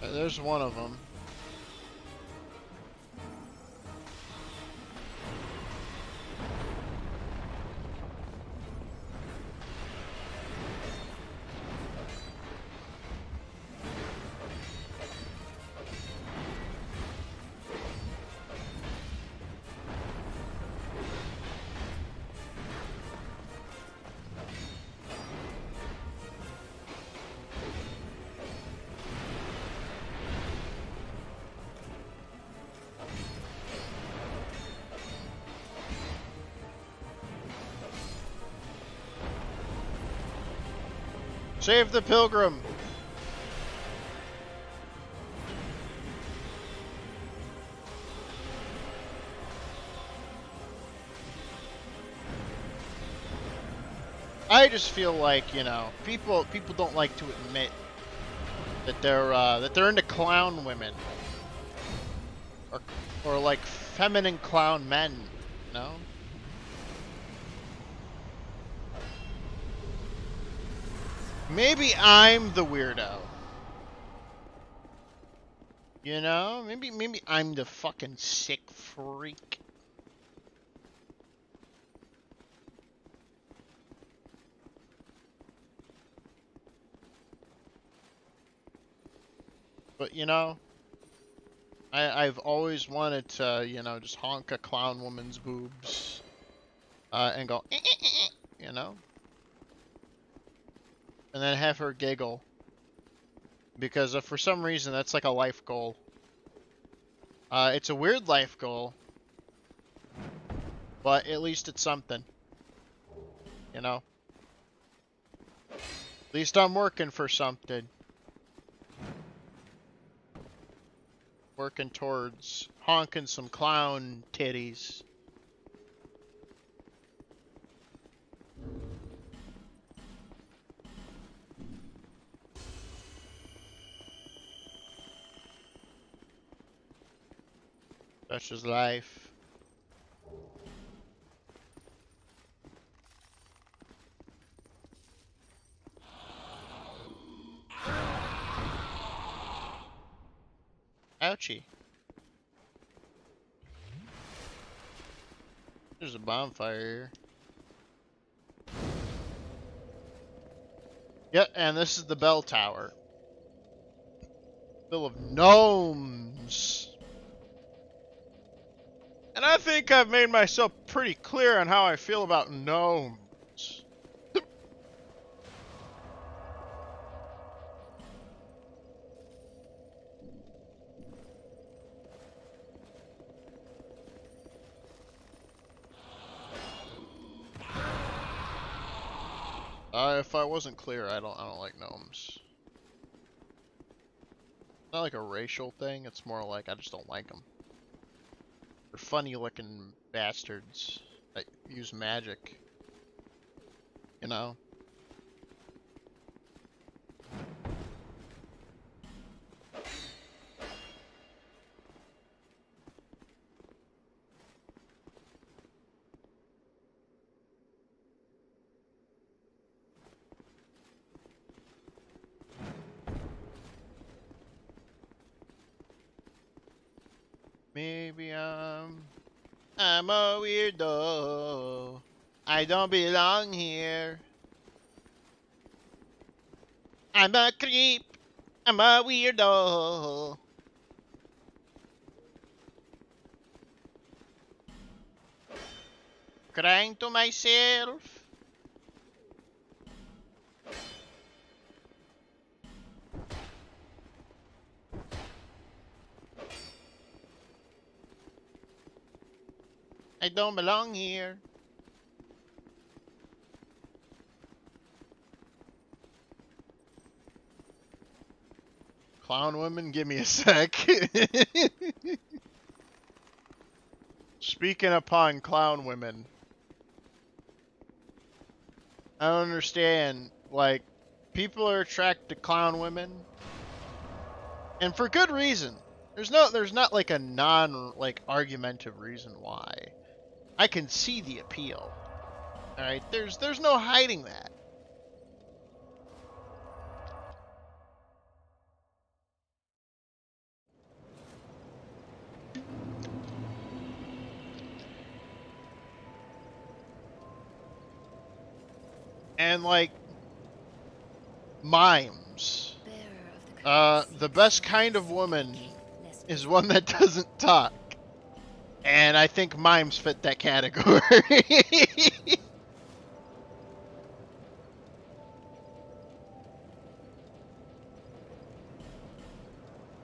There's one of them. Save the pilgrim! I just feel like, you know, people don't like to admit that they're into clown women. Or like feminine clown men, you know? Maybe I'm the weirdo. You know? Maybe I'm the fucking sick freak. But you know, I've always wanted to, you know, just honk a clown woman's boobs. And go, you know? And then have her giggle. Because for some reason, that's like a life goal. It's a weird life goal. But at least it's something. You know? At least I'm working for something. Working towards honking some clown titties. Such is life. Ouchie. There's a bonfire here. Yep, and this is the bell tower. Full of gnomes. And I think I've made myself pretty clear on how I feel about gnomes. If I wasn't clear, I don't like gnomes. It's not like a racial thing, it's more like I just don't like them. They're funny looking bastards that use magic. You know? Maybe I'm a weirdo. I don't belong here. I'm a creep. I'm a weirdo. Crying to myself. I don't belong here. Clown woman, give me a sec. Speaking upon clown women, I don't understand. Like, people are attracted to clown women, and for good reason. There's not like a like argumentative reason why. I can see the appeal. All right, there's no hiding that. And like mimes.
Bearer of the
The best kind of woman is one that doesn't talk. And I think mimes fit that category.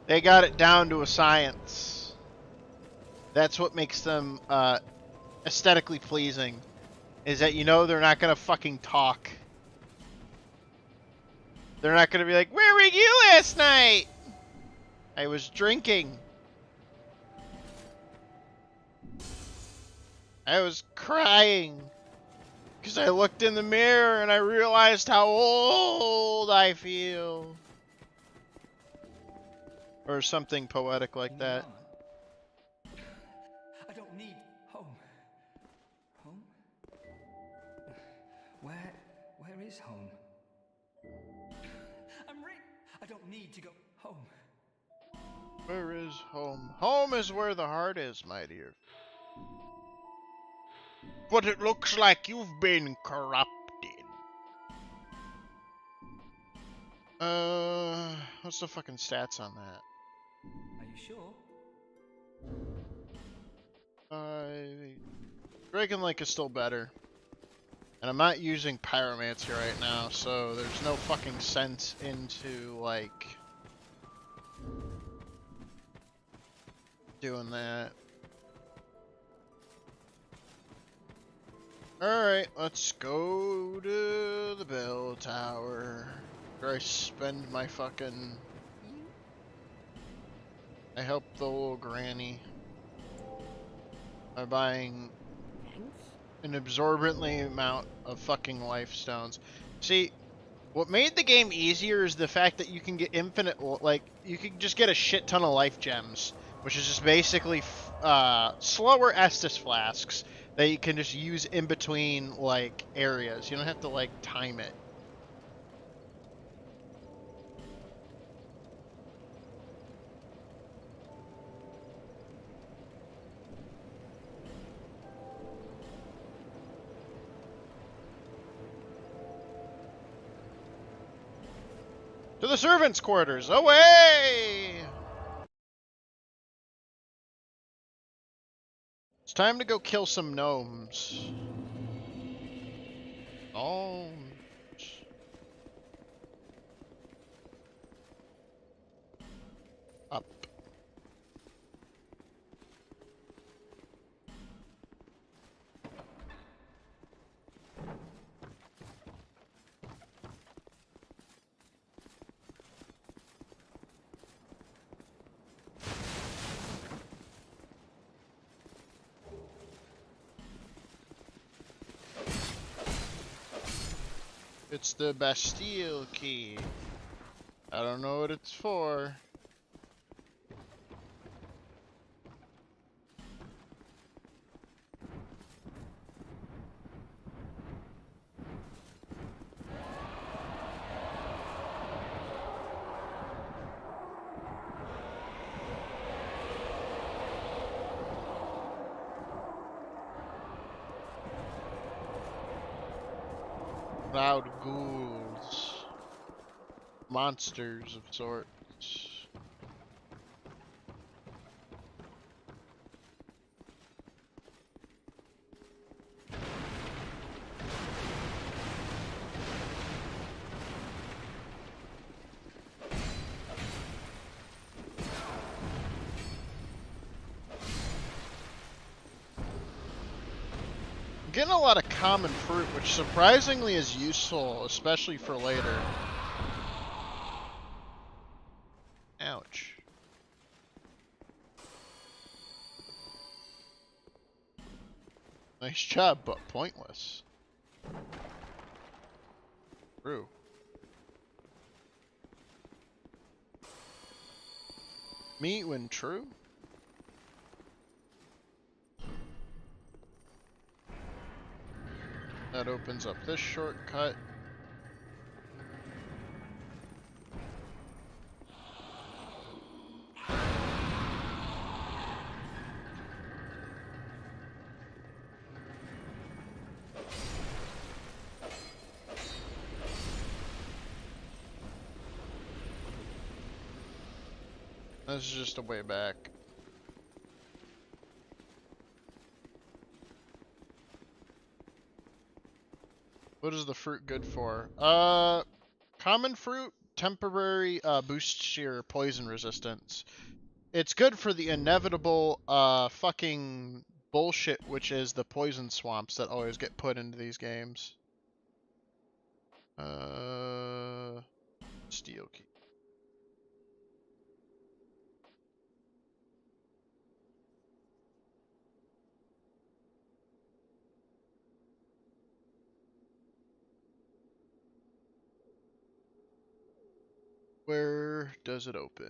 They got it down to a science. That's what makes them aesthetically pleasing. Is that you know they're not gonna fucking talk. They're not gonna be like, "Where were you last night?" I was drinking. I was crying. Because I looked in the mirror and I realized how old I feel. Or something poetic like
You need
that.
armor? I don't need home. Home? Where is home? I don't need to go home.
Where is home? Home is where the heart is, my dear. But it looks like you've been corrupted. What's the fucking stats on that?
Are you sure?
Dragon Link is still better. And I'm not using Pyromancy right now, so there's no fucking sense into, like, doing that. Alright, let's go to the bell tower. Where I spend my fucking... I help the little granny by buying an absorbently amount of fucking life stones. See, what made the game easier is the fact that you can get infinite, like, you can just get a shit ton of life gems, which is just basically slower Estus flasks that you can just use in between, like, areas. You don't have to, like, time it. To the servants' quarters, away! It's time to go kill some gnomes. Gnomes. Up. It's the Bastille key. I don't know what it's for. Loud ghouls. Monsters of sorts. Getting a lot of common fruit, which surprisingly is useful, especially for later. Ouch. Nice job, but pointless. True. Me when true? That opens up this shortcut. This is just a way back. What is the fruit good for? Common fruit, temporary boosts your poison resistance. It's good for the inevitable fucking bullshit, which is the poison swamps that always get put into these games. Steel key. Where does it open?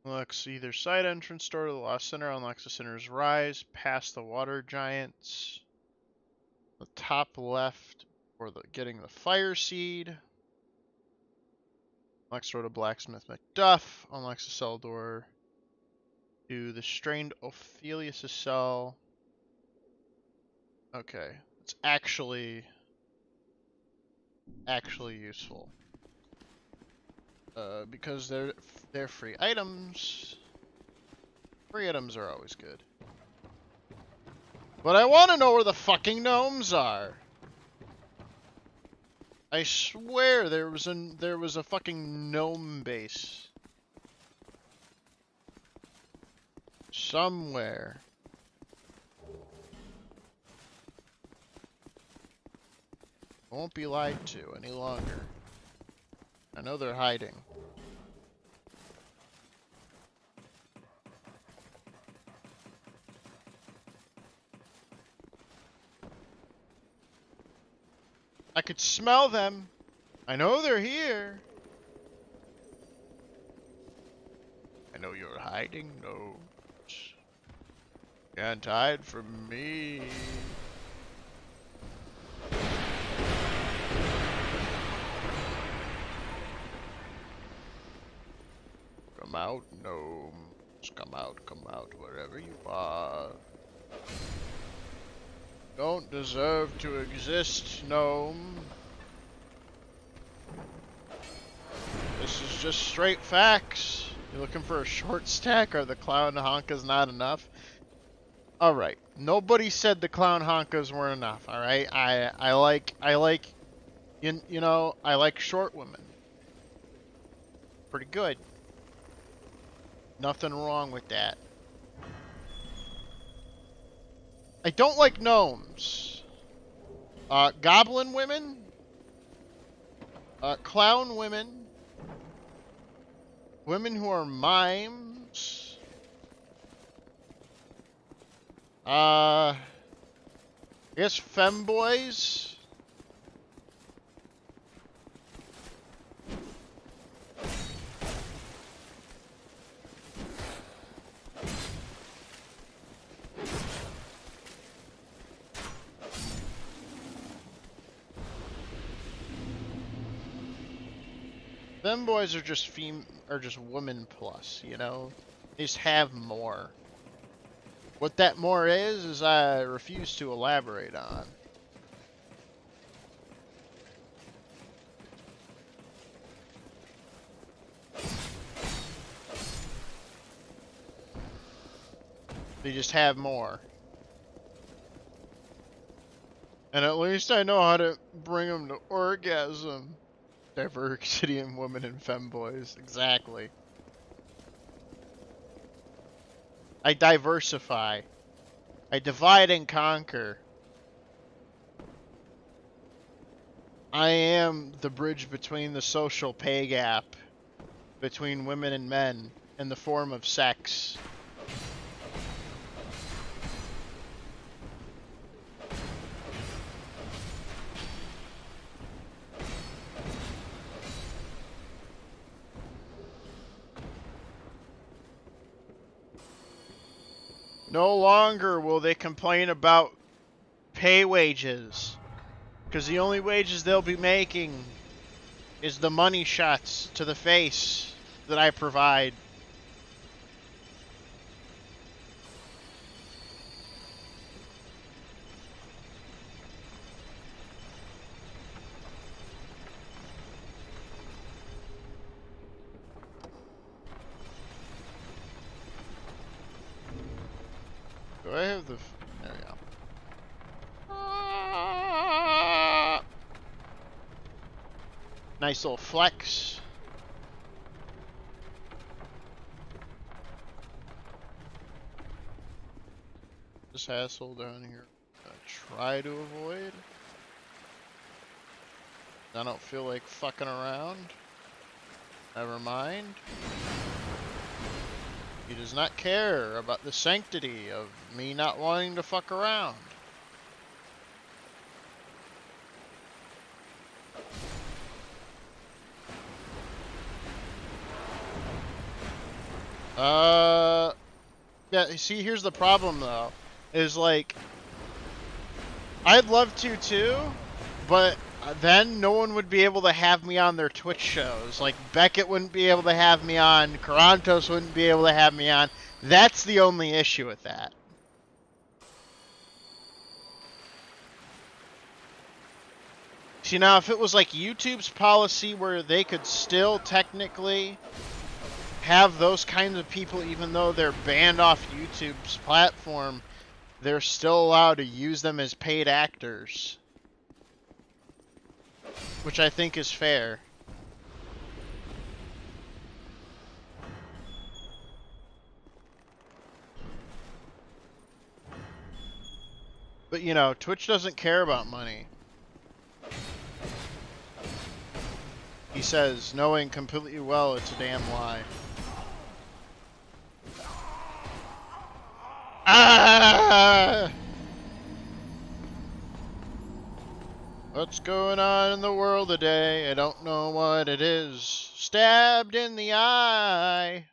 Unlocks either side entrance door to the Lost Center. Unlocks the Center's Rise. Past the Water Giants. The top left for the getting the Fire Seed. Unlocks door to Blacksmith McDuff. Unlocks the cell door to the Strained Ophelius' cell. Okay, it's actually useful. Because they're free items. Free items are always good. But I want to know where the fucking gnomes are. I swear there was a fucking gnome base somewhere. I won't be lied to any longer. I know they're hiding. I could smell them. I know they're here. I know you're hiding, gnomes. Can't hide from me. Come out, gnomes. Come out, wherever you are. Don't deserve to exist, gnome. This is just straight facts. You looking for a short stack or the clown honka's not enough? Alright. Nobody said the clown honkas weren't enough, alright? I like you know, I like short women. Pretty good. Nothing wrong with that. I don't like gnomes. Goblin women. Clown women. Women who are mimes. I guess femboys. Them boys are just women plus, you know? They just have more. What that more is I refuse to elaborate on. They just have more. And at least I know how to bring them to orgasm. Diversity in women and femboys. Exactly. I diversify. I divide and conquer. I am the bridge between the social pay gap between women and men in the form of sex. No longer will they complain about pay wages. Because the only wages they'll be making is the money shots to the face that I provide. Do I have the... There we go. Nice little flex. This hassle down here. Try to avoid. I don't feel like fucking around. Never mind. He does not care about the sanctity of me not wanting to fuck around. Yeah, see, here's the problem though. Is like, I'd love to too, but then no one would be able to have me on their Twitch shows. Like, Beckett wouldn't be able to have me on, Karantos wouldn't be able to have me on. That's the only issue with that. See, now if it was like YouTube's policy where they could still technically have those kinds of people, even though they're banned off YouTube's platform, they're still allowed to use them as paid actors. Which I think is fair. But you know, Twitch doesn't care about money. He says, knowing completely well it's a damn lie. Ah! What's going on in the world today? I don't know what it is. Stabbed in the eye.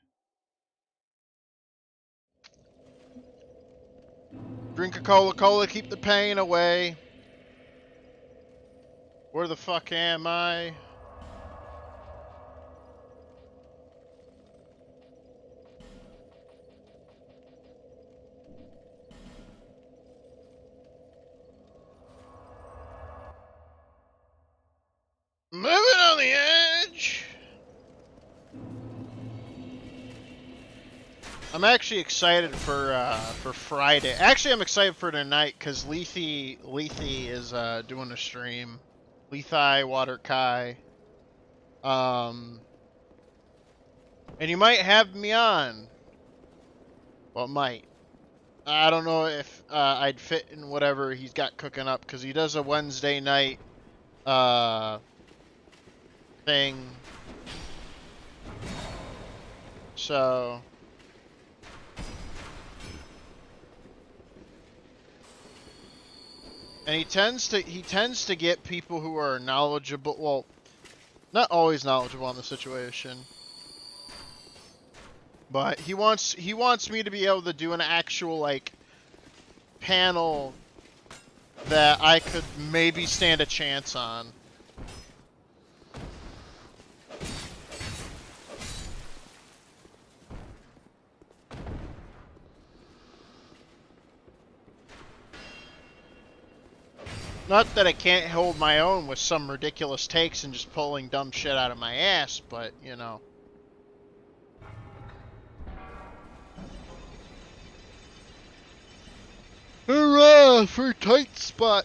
Drink a Cola-Cola, keep the pain away. Where the fuck am I? Moving on the edge. I'm actually excited for Friday. Actually, I'm excited for tonight because Lethe is doing a stream. Lethe Water Kai. And he might have me on. Well, might. I don't know if I'd fit in whatever he's got cooking up because he does a Wednesday night thing. So and he tends to get people who are knowledgeable, well, not always knowledgeable on the situation. But he wants me to be able to do an actual like panel that I could maybe stand a chance on. Not that I can't hold my own with some ridiculous takes and just pulling dumb shit out of my ass, but, you know. Hurrah for tight spot!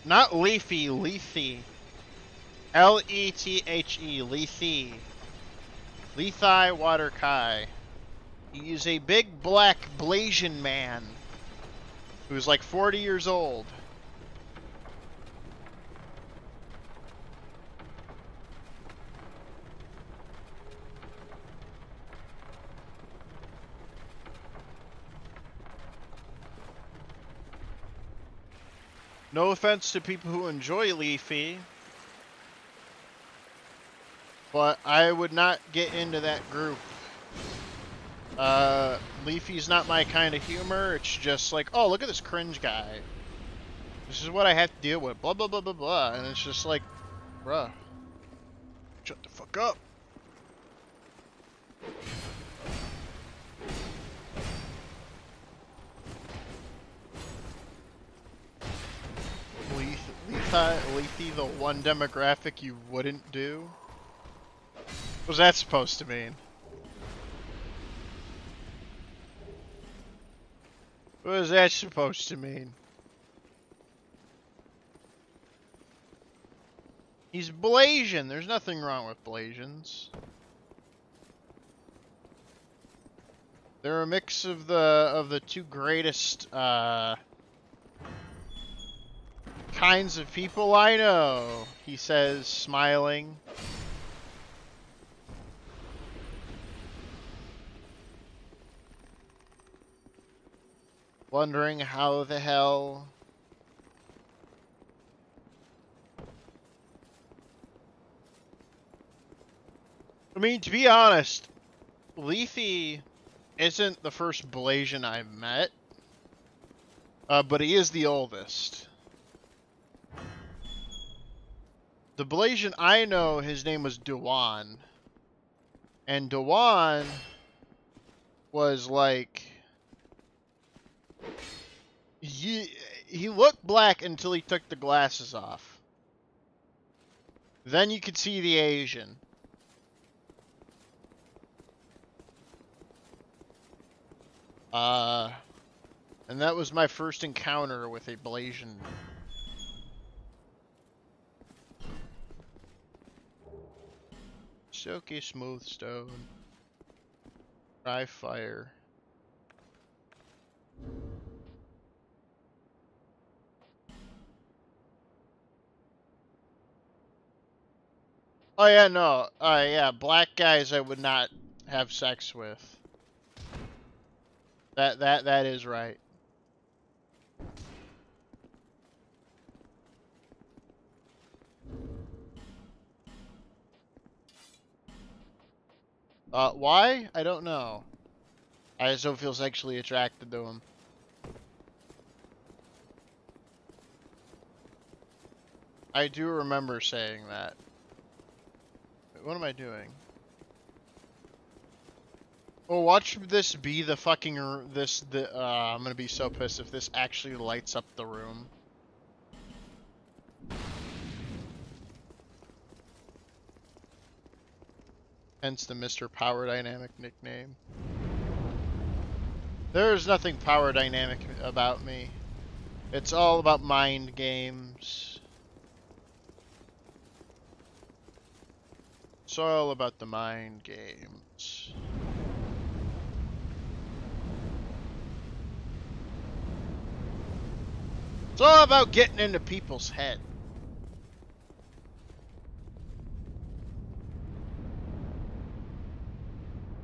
Not Leafy, Lethe. L-E-T-H-E, Lethe. Lethe Water Kai. He is a big black Blasian man who's like 40 years old. No offense to people who enjoy Leafy, but I would not get into that group. Leafy's not my kind of humor. It's just like, oh, look at this cringe guy. This is what I have to deal with. Blah, blah, blah, blah, blah. And it's just like, bruh. Shut the fuck up. Leafy, the one demographic you wouldn't do? What's that supposed to mean? What is that supposed to mean? He's Blasian. There's nothing wrong with Blasians. They're a mix of the two greatest kinds of people I know, he says, smiling. Wondering how the hell... I mean, to be honest, Leafy isn't the first Blasian I've met, but he is the oldest. The Blasian I know, his name was Dewan. And Dewan was like... He looked black until he took the glasses off. Then you could see the Asian. And that was my first encounter with a Blasian. Silky smooth stone. Dry fire. Oh yeah, no. Yeah, black guys I would not have sex with. That is right. Why? I don't know. I just don't feel sexually attracted to him. I do remember saying that. What am I doing? Oh, watch this be the fucking I'm gonna be so pissed if this actually lights up the room. Hence the Mr. Power Dynamic nickname. There is nothing power dynamic about me. It's all about mind games. It's all about the mind games. It's all about getting into people's head.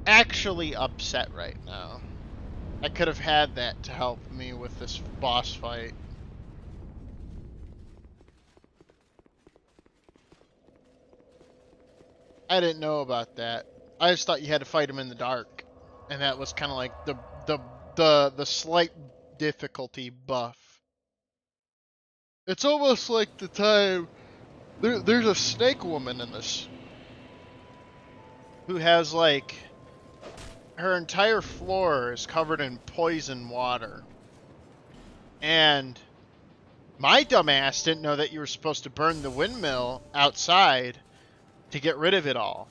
Actually upset right now. I could have had that to help me with this boss fight. I didn't know about that. I just thought you had to fight him in the dark, and that was kind of like the slight difficulty buff. It's almost like the time there's a snake woman in this who has like her entire floor is covered in poison water, and my dumbass didn't know that you were supposed to burn the windmill outside to get rid of it all.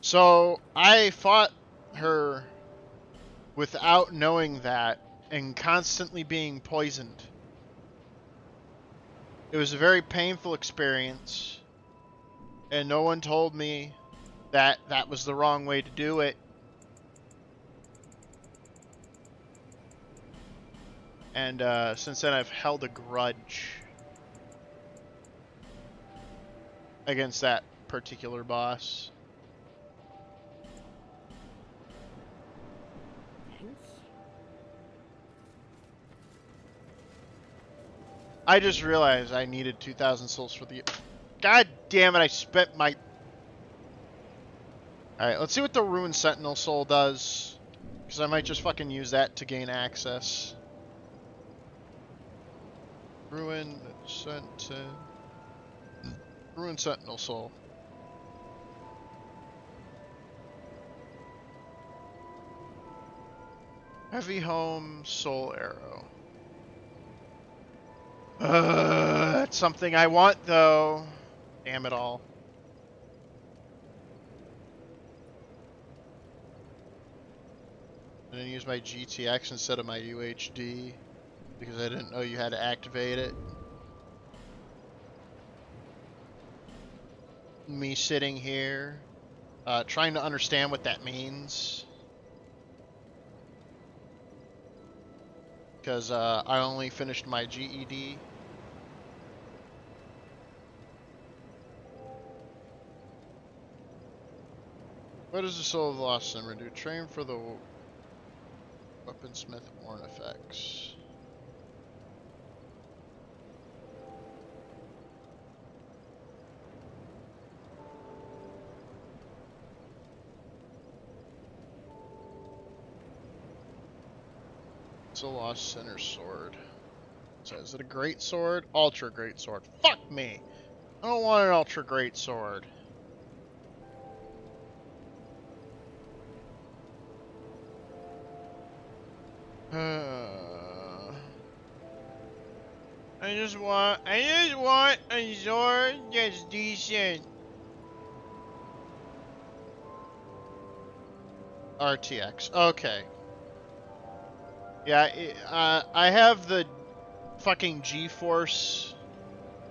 So I fought her without knowing that and constantly being poisoned. It was a very painful experience, and no one told me that that was the wrong way to do it. And since then I've held a grudge against that particular boss.
Thanks.
I just realized I needed 2,000 souls for the... God damn it, I spent my... Alright, let's see what the Ruined Sentinel soul does. Because I might just fucking use that to gain access. Ruin Sentinel Soul. Heavy Home Soul Arrow. That's something I want though. Damn it all. I didn't use my GTX instead of my UHD because I didn't know you had to activate it. Me sitting here, trying to understand what that means. Because I only finished my GED. What does the Soul of the Lost Simmer do? Train for the Weaponsmith Worn effects. It's a Lost Center sword. So is it a great sword? Ultra great sword. Fuck me! I don't want an ultra great sword. I just want a sword that's decent. RTX. Okay. Yeah, I have the fucking GeForce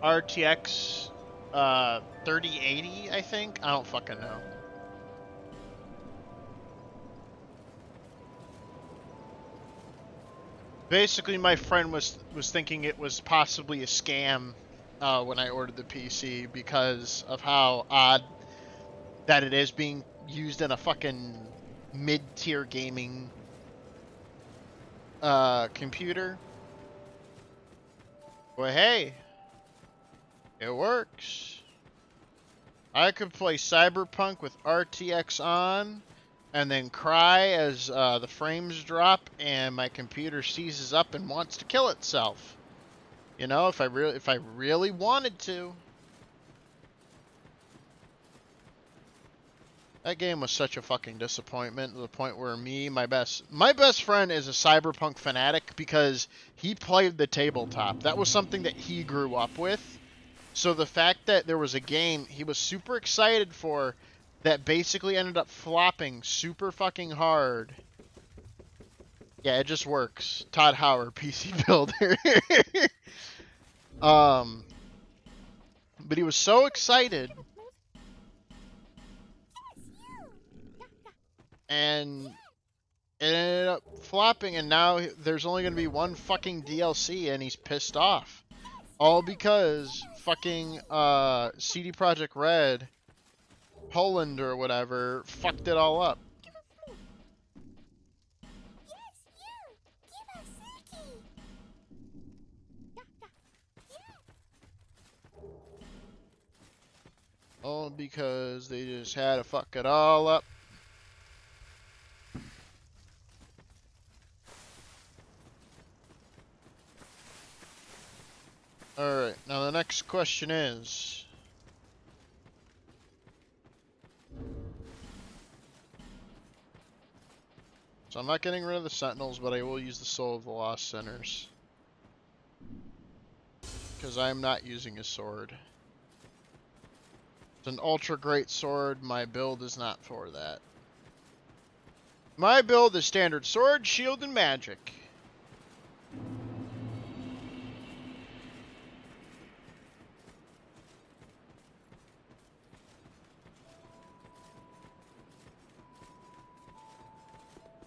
RTX 3080, I think. I don't fucking know. Basically, my friend was thinking it was possibly a scam when I ordered the PC because of how odd that it is being used in a fucking mid-tier gaming computer. Well, hey, it works. I could play Cyberpunk with RTX on and then cry as the frames drop and my computer seizes up and wants to kill itself. You know, if I really wanted to. That game was such a fucking disappointment to the point where my best friend is a Cyberpunk fanatic because he played the tabletop. That was something that he grew up with. So the fact that there was a game he was super excited for that basically ended up flopping super fucking hard. Yeah, it just works. Todd Howard, PC Builder. But he was so excited. And it ended up flopping, and now there's only going to be one fucking DLC, and he's pissed off. All because fucking CD Projekt Red, Poland or whatever, fucked it all up. All because they just had to fuck it all up. Alright, now the next question is... So I'm not getting rid of the Sentinels, but I will use the Soul of the Lost Sinners. Because I'm not using a sword. It's an ultra great sword, my build is not for that. My build is standard sword, shield, and magic.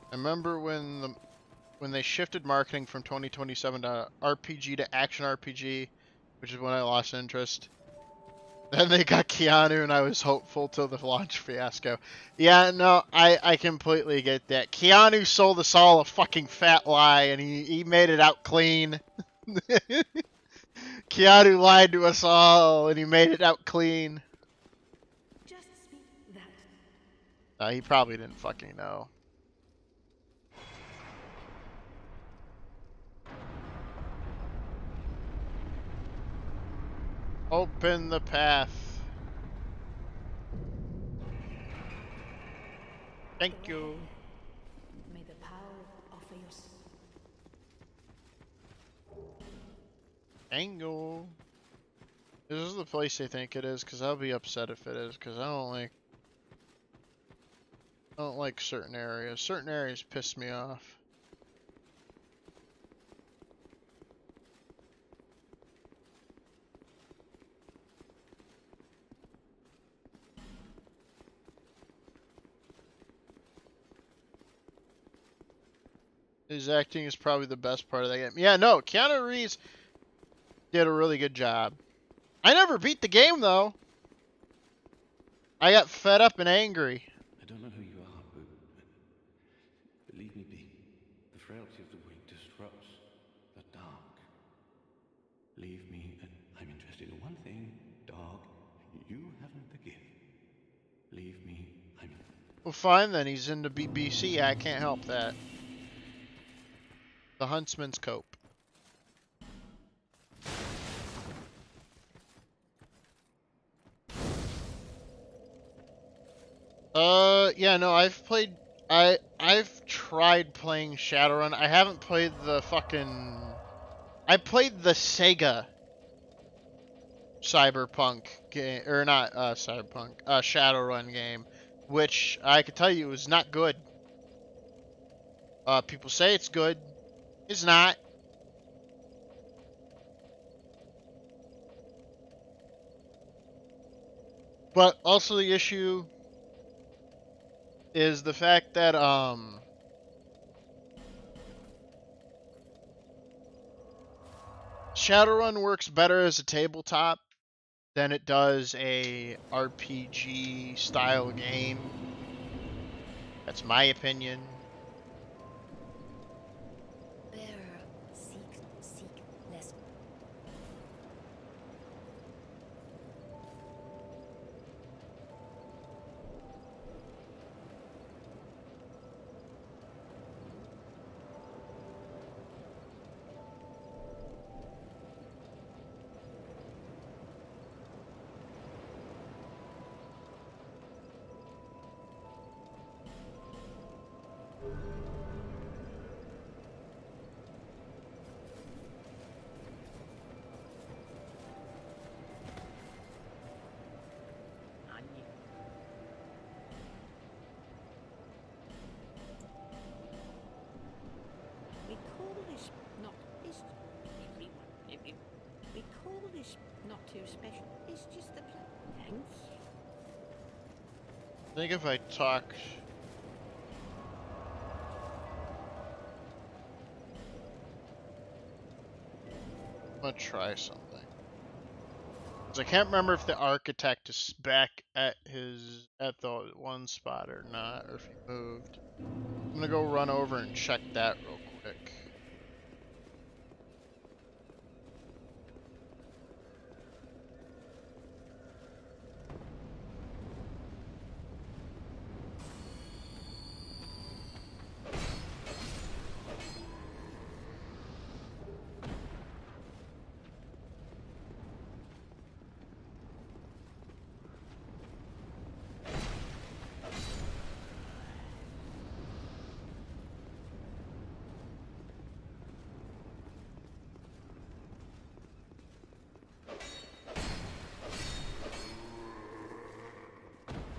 I remember when they shifted marketing from 2027 to RPG to action RPG, which is when I lost interest. Then they got Keanu, and I was hopeful till the launch fiasco. Yeah, no, I completely get that. Keanu sold us all a fucking fat lie, and he made it out clean. Keanu lied to us all, and he made it out clean.
Just speak that.
He probably didn't fucking know. Open the path. Thank
Go
you.
ahead. May the power offer your.
Angle. This is the place they think it is, because I'll be upset if it is, because I don't like certain areas. Certain areas piss me off. His acting is probably the best part of that game. Yeah, no, Keanu Reeves did a really good job. I never beat the game, though. I got fed up and angry.
I don't know who you are, but leave me be. The frailty of the weak disrupts the dark. Leave me, and I'm interested in one thing, dog. You haven't the gift. Leave me, I'm...
Well, fine then. He's in the BBC. I can't help that. The Huntsman's Cope. Yeah, no, I've tried playing Shadowrun. I haven't played the fucking... I played the Sega Cyberpunk game, or not Cyberpunk, Shadowrun game, which I could tell you is not good. People say it's good. It's not. But also the issue is the fact that Shadowrun works better as a tabletop than it does a RPG style game. That's my opinion.
Bearer, seek less.
I knew. We call this not is everyone. We call this not too special. It's just the plan. Thanks.
I think if I talk... I'm gonna try something. 'Cause I can't remember if the architect is back at the one spot or not, or if he moved. I'm gonna go run over and check that real quick.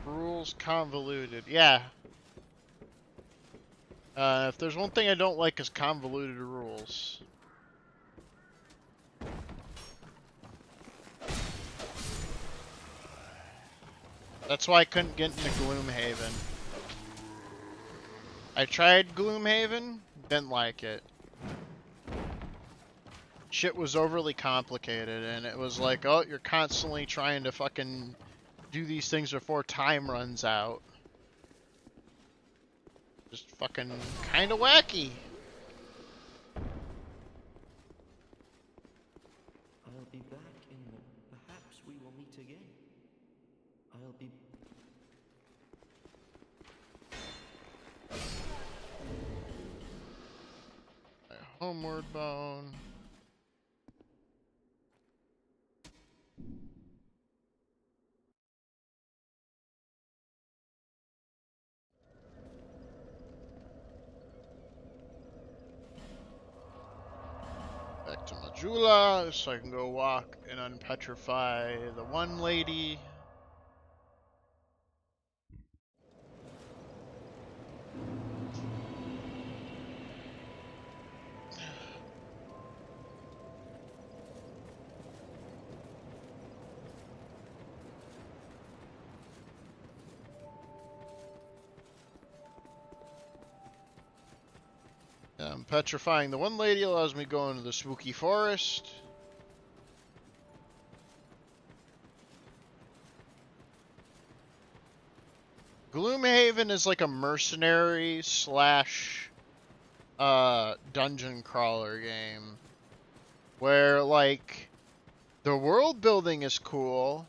Rules convoluted. Yeah. If there's one thing I don't like is convoluted rules. That's why I couldn't get into Gloomhaven. I tried Gloomhaven, didn't like it. Shit was overly complicated, and it was like, oh, you're constantly trying to fucking do these things before time runs out. Just fucking kinda wacky.
I'll be back in the... Perhaps we will meet again. I'll be...
Homeward Bone. Jula, so I can go walk and unpetrify the one lady. Petrifying the one lady allows me to go into the spooky forest. Gloomhaven is like a mercenary slash dungeon crawler game where like the world building is cool,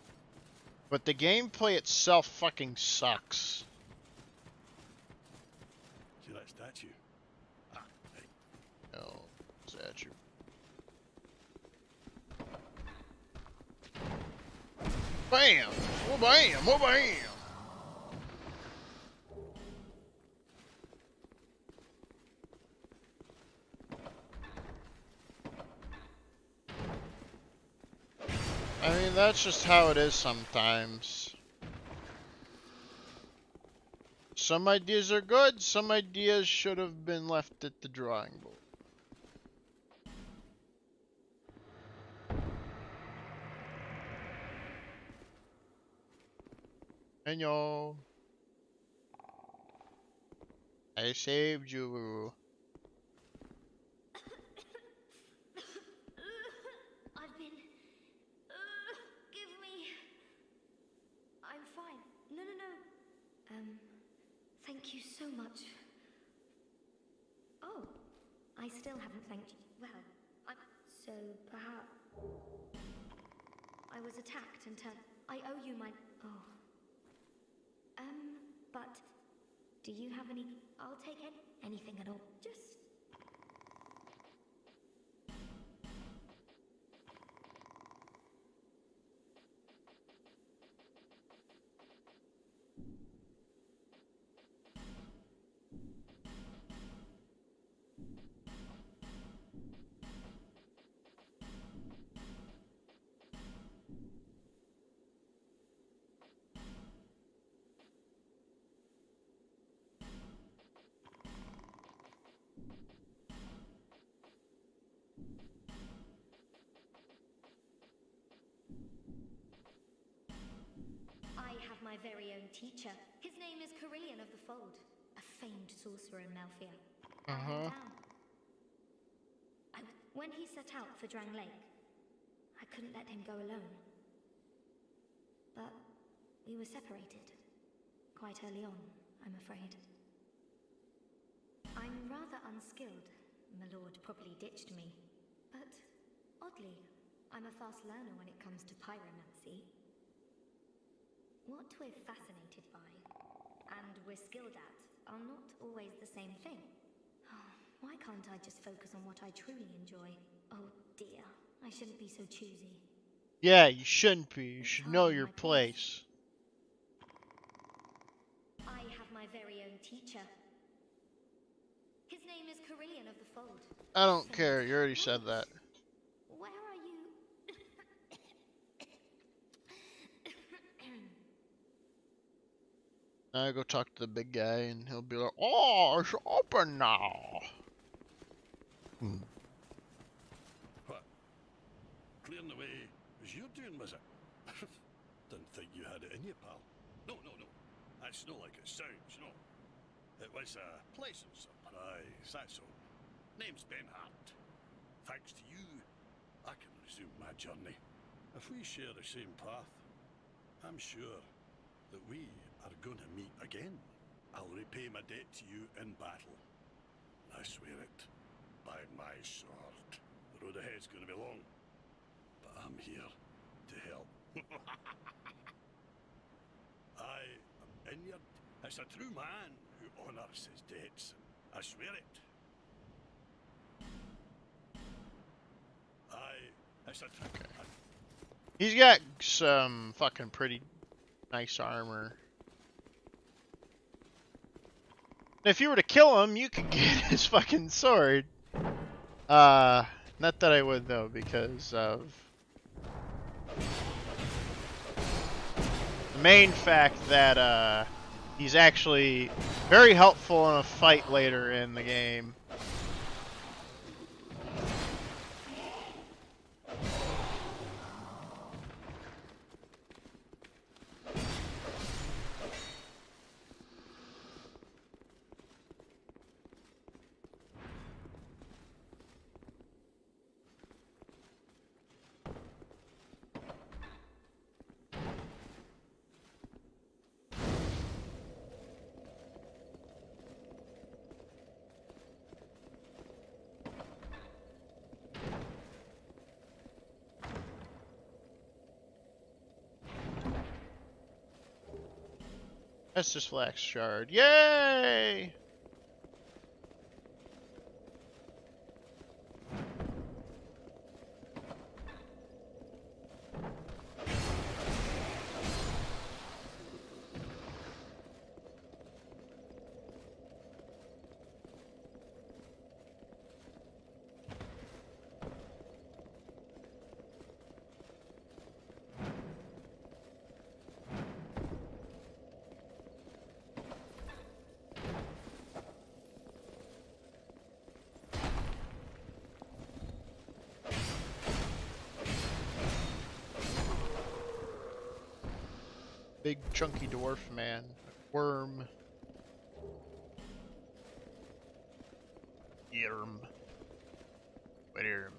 but the gameplay itself fucking sucks.
See that statue? Ah, right.
Oh, statue. Bam! Oh bam! Oh bam! I mean, that's just how it is sometimes. Some ideas are good, some ideas should have been left at the drawing board. And yo, I saved you.
I've been. Give me. I'm fine. No. Thank you so much. Oh, I still haven't thanked you. Well, so perhaps. I was attacked and turned. I owe you my. Oh. But. Do you have any. I'll take anything at all. Just. I have my very own teacher. His name is Carillion of the Fold, a famed sorcerer in Melfia. When he set out for Drang Lake, I couldn't let him go alone. But we were separated. Quite early on, I'm afraid. I'm rather unskilled. My lord probably ditched me. But, oddly, I'm a fast learner when it comes to pyromancy. What we're fascinated by, and we're skilled at, are not always the same thing. Why can't I just focus on what I truly enjoy? Oh dear, I shouldn't be so choosy.
Yeah, you shouldn't be. You should know your place.
I have my very own teacher. His name is Carillion of the Fold.
I don't care, you already said that.
Where are you?
I go talk to the big guy and he'll be like, "Oh, it's open now."
What? Clearing the way was you doing, was it? Didn't think you had it in you, pal. No. That's not like it sounds, no. It was a pleasant surprise, that's all. Name's Ben Hart. Thanks to you, I can resume my journey. If we share the same path, I'm sure that we are going to meet again. I'll repay my debt to you in battle. I swear it. By my sword. The road ahead's going to be long, but I'm here to help. I am Inyard. It's a true man who honours his debts. I swear it. It's a true.
He's got some fucking pretty nice armor. If you were to kill him, you could get his fucking sword. Not that I would though, because of the main fact that he's actually very helpful in a fight later in the game. That's just Flax Shard. Yay! Big chunky dwarf man. Worm. Yerm. Worm.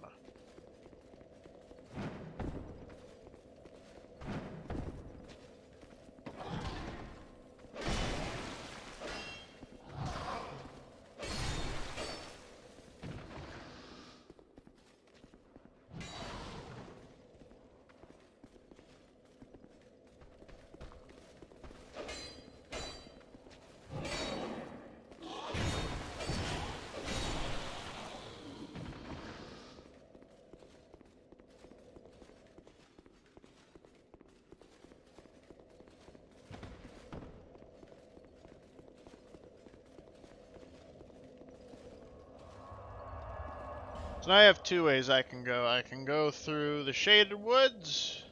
So now I have two ways I can go. I can go through the Shaded Woods.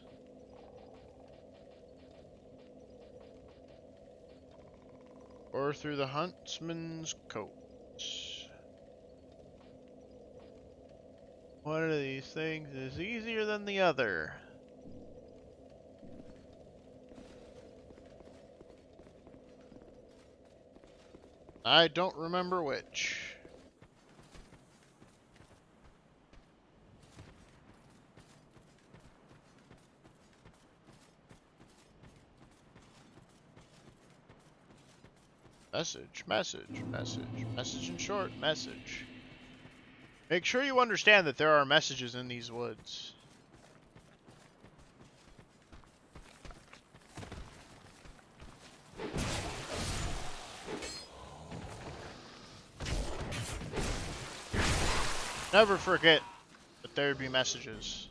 Or through the Huntsman's Coats. One of these things is easier than the other. I don't remember which. Message, message, message, message in short, message. Make sure you understand that there are messages in these woods. Never forget that there would be messages.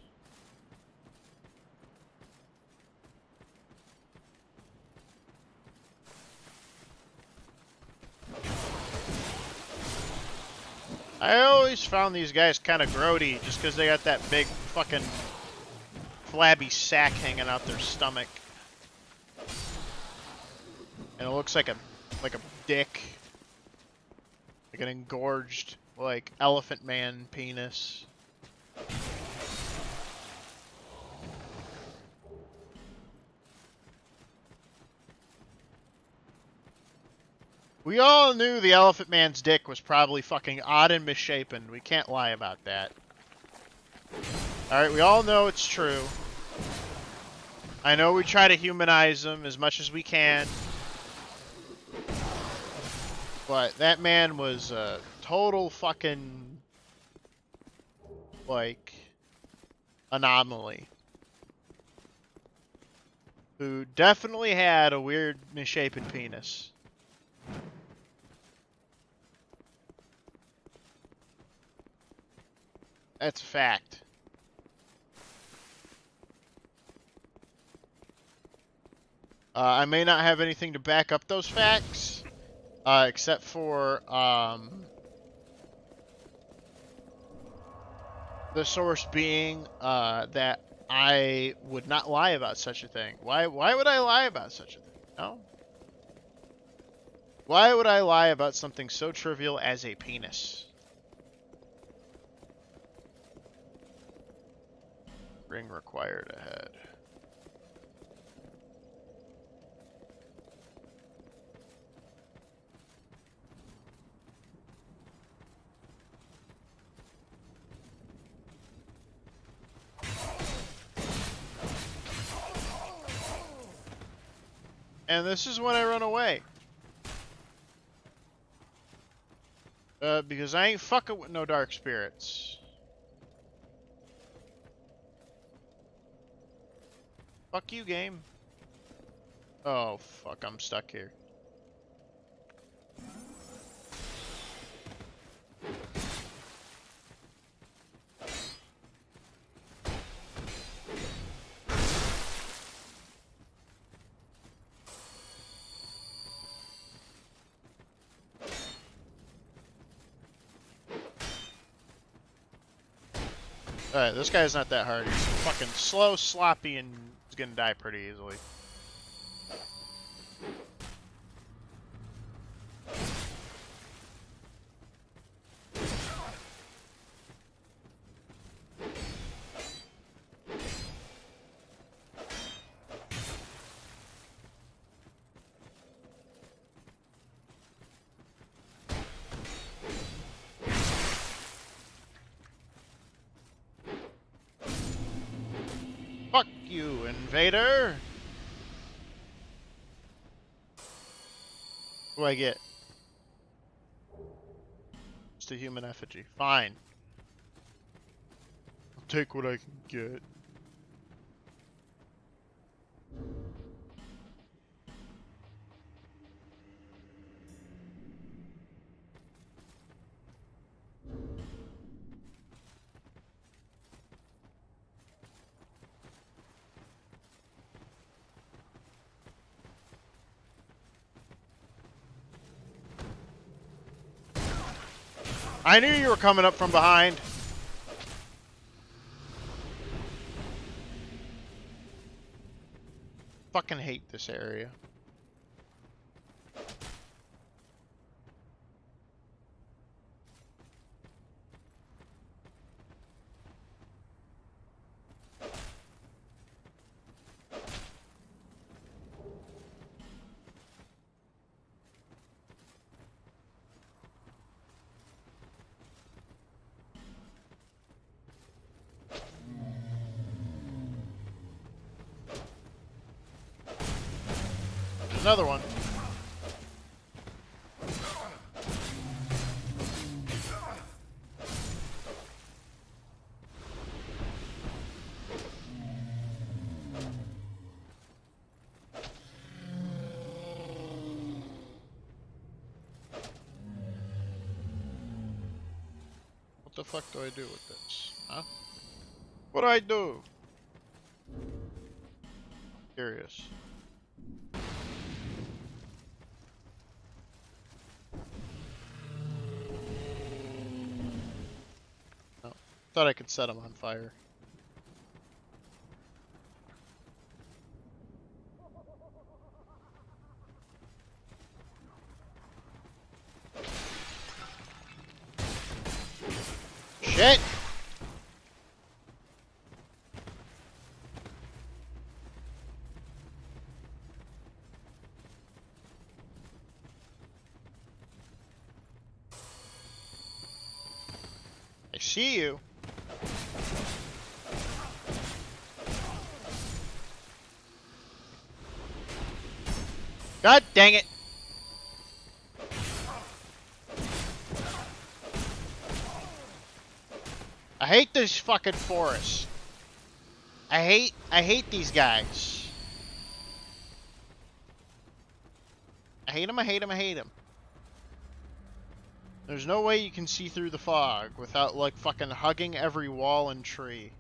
I always found these guys kind of grody just because they got that big fucking flabby sack hanging out their stomach. And it looks like a dick. Like an engorged, like, elephant man penis. We all knew the elephant man's dick was probably fucking odd and misshapen. We can't lie about that. Alright, we all know it's true. I know we try to humanize him as much as we can. But that man was a total fucking, like, anomaly. Who definitely had a weird misshapen penis. That's a fact. I may not have anything to back up those facts, except for The source being that I would not lie about such a thing. Why would I lie about such a thing? No. Why would I lie about something so trivial as a penis? Ring required ahead. And this is when I run away. Because I ain't fucking with no dark spirits. Fuck you, game. Oh, fuck, I'm stuck here. Alright, this guy's not that hard. He's fucking slow, sloppy, and he's gonna die pretty easily. Fuck you, invader! What do I get? Just a human effigy. Fine. I'll take what I can get. I knew you were coming up from behind. Fucking hate this area. Another one. What the fuck do I do with this? Huh? What do I do? Curious. Oh, thought I could set him on fire. Shit! I see you. God dang it! I hate this fucking forest. I hate these guys. I hate them, I hate them, I hate them. There's no way you can see through the fog without, like, fucking hugging every wall and tree.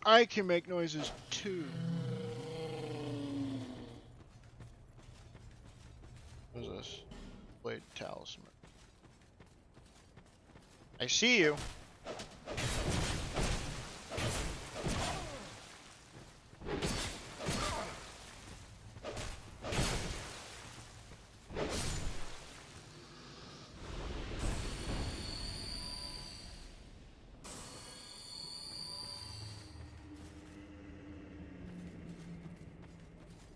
I can make noises too. Void Talisman. I see you.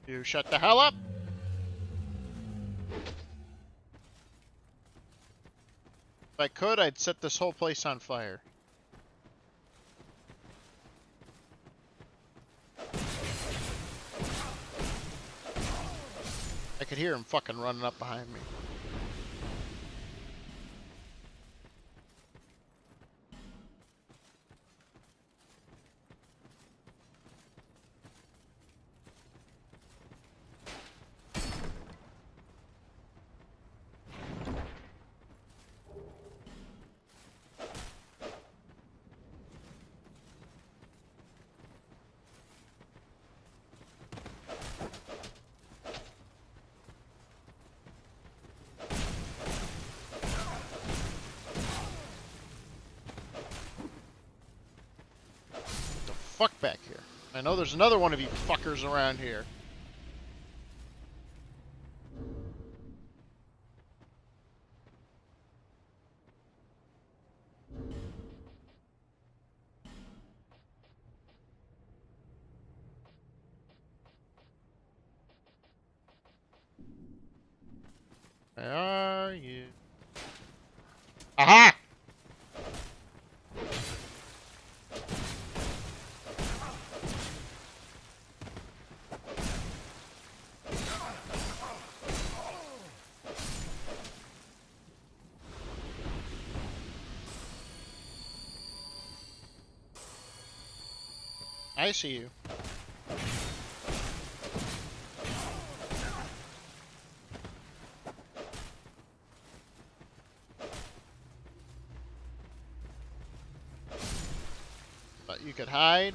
You shut the hell up! If I could, I'd set this whole place on fire. I could hear him fucking running up behind me. Fuck back here. I know there's another one of you fuckers around here. Where are you? Aha! I see you. But you could hide.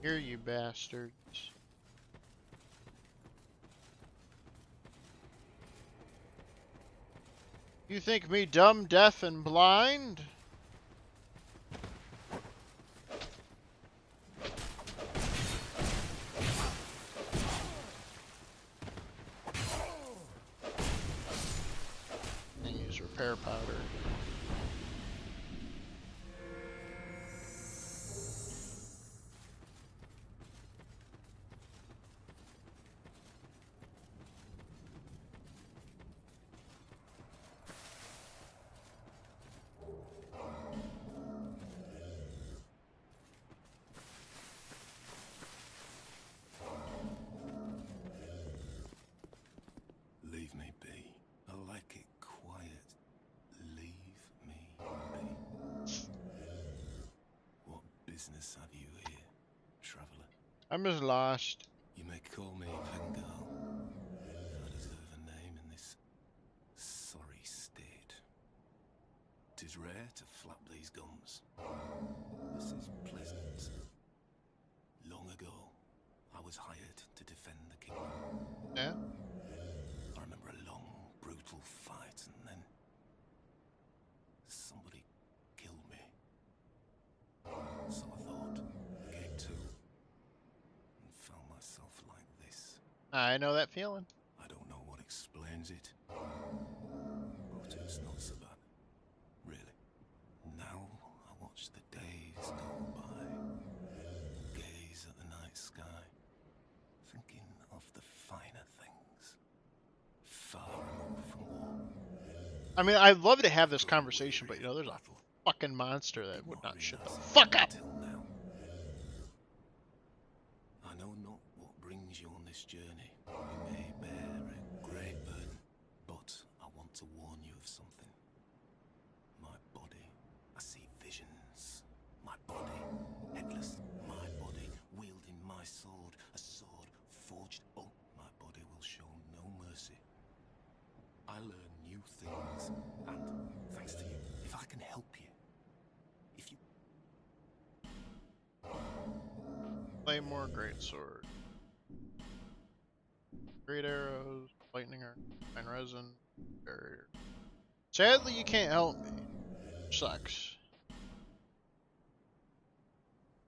Here, you bastards. You think me dumb, deaf, and blind? And use repair powder.
Leave me be. I like it quiet. Leave me be. What business have you here, traveller?
I'm just lost.
You may call me Pengal. I deserve a name in this sorry state. 'Tis rare to flap these gums. This is pleasant. Long ago, I was hired to defend the kingdom.
Yeah?
I remember a long, brutal fight, and then somebody killed me. So I thought, gave to, and found myself like this.
I know that feeling.
I don't know what explains it, but it's not so bad, really. Now I watch the days go by, gaze at the night sky, thinking of the finer things, far removed from war.
I mean, I'd love to have this conversation, but you know, there's a fucking monster that would not shut the fuck up.
Till now. I know not what brings you on this journey. You may bear a great burden, but I want to warn you of something. My body, I see visions. My body, headless. My body, wielding my sword. A sword forged. Oh, my body will show no mercy. I learn new things, and thanks to you, if I can help you, if you...
claymore, great sword. Great arrows, lightning arrow, fine resin, barrier. Sadly, you can't help me. Sucks.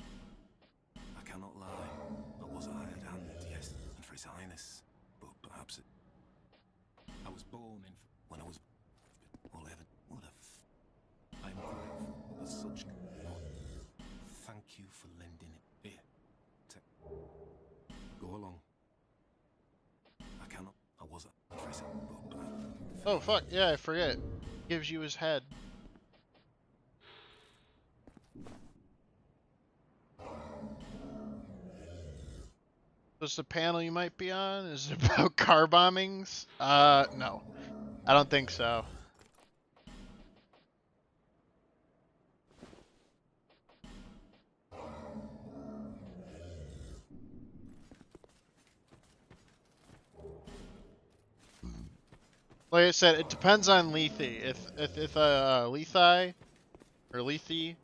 I cannot lie. I was a hired hand, yes, and for His Highness, but perhaps it... I was born in... when I was... 11. What a I'm grateful for such... Thank you for lending it. Here. Go along. I cannot... I was a... for His but
Oh fuck, yeah, I forget. Gives you his head. What's the panel you might be on? Is it about car bombings? No. I don't think so. Like I said, it depends on Lethe. If Lethi or Lethe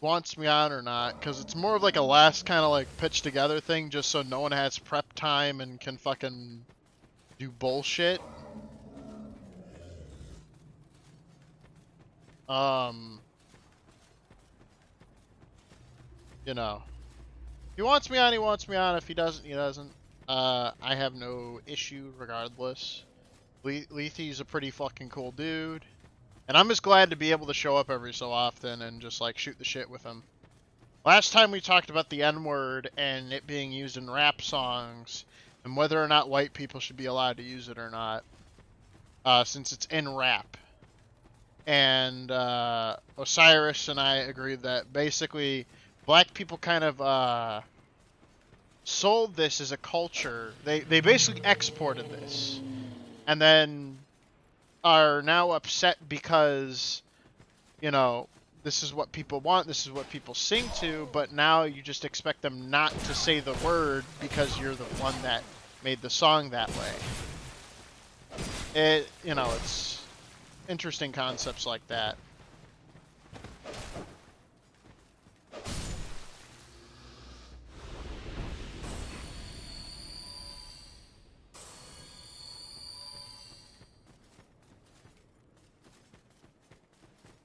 wants me on or not, because it's more of like a last kind of like pitch together thing, just so no one has prep time and can fucking do bullshit. You know, if he wants me on, he wants me on. If he doesn't, he doesn't. I have no issue regardless. Lethe's a pretty fucking cool dude. And I'm just glad to be able to show up every so often and just like shoot the shit with him. Last time we talked about the N-word and it being used in rap songs and whether or not white people should be allowed to use it or not, since it's in rap. And Osiris and I agreed that basically black people kind of sold this as a culture. They basically exported this. And then are now upset because, you know, this is what people want, this is what people sing to, but now you just expect them not to say the word because you're the one that made the song that way. It, you know, it's interesting concepts like that.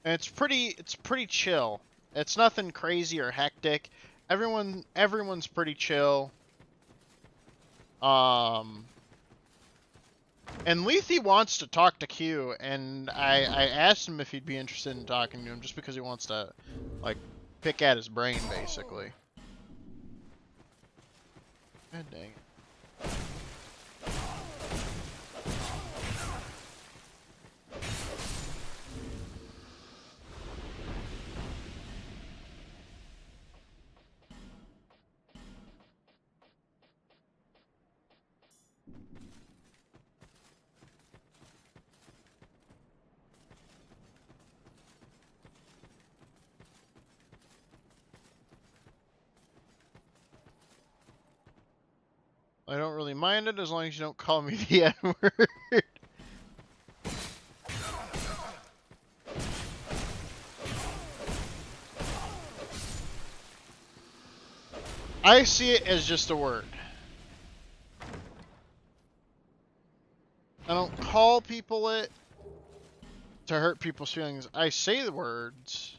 And it's pretty chill. It's nothing crazy or hectic. Everyone's pretty chill. And Lethe wants to talk to Q, and I asked him if he'd be interested in talking to him just because he wants to like pick at his brain basically. God dang it. I don't really mind it as long as you don't call me the N-word. I see it as just a word. I don't call people it to hurt people's feelings. I say the words.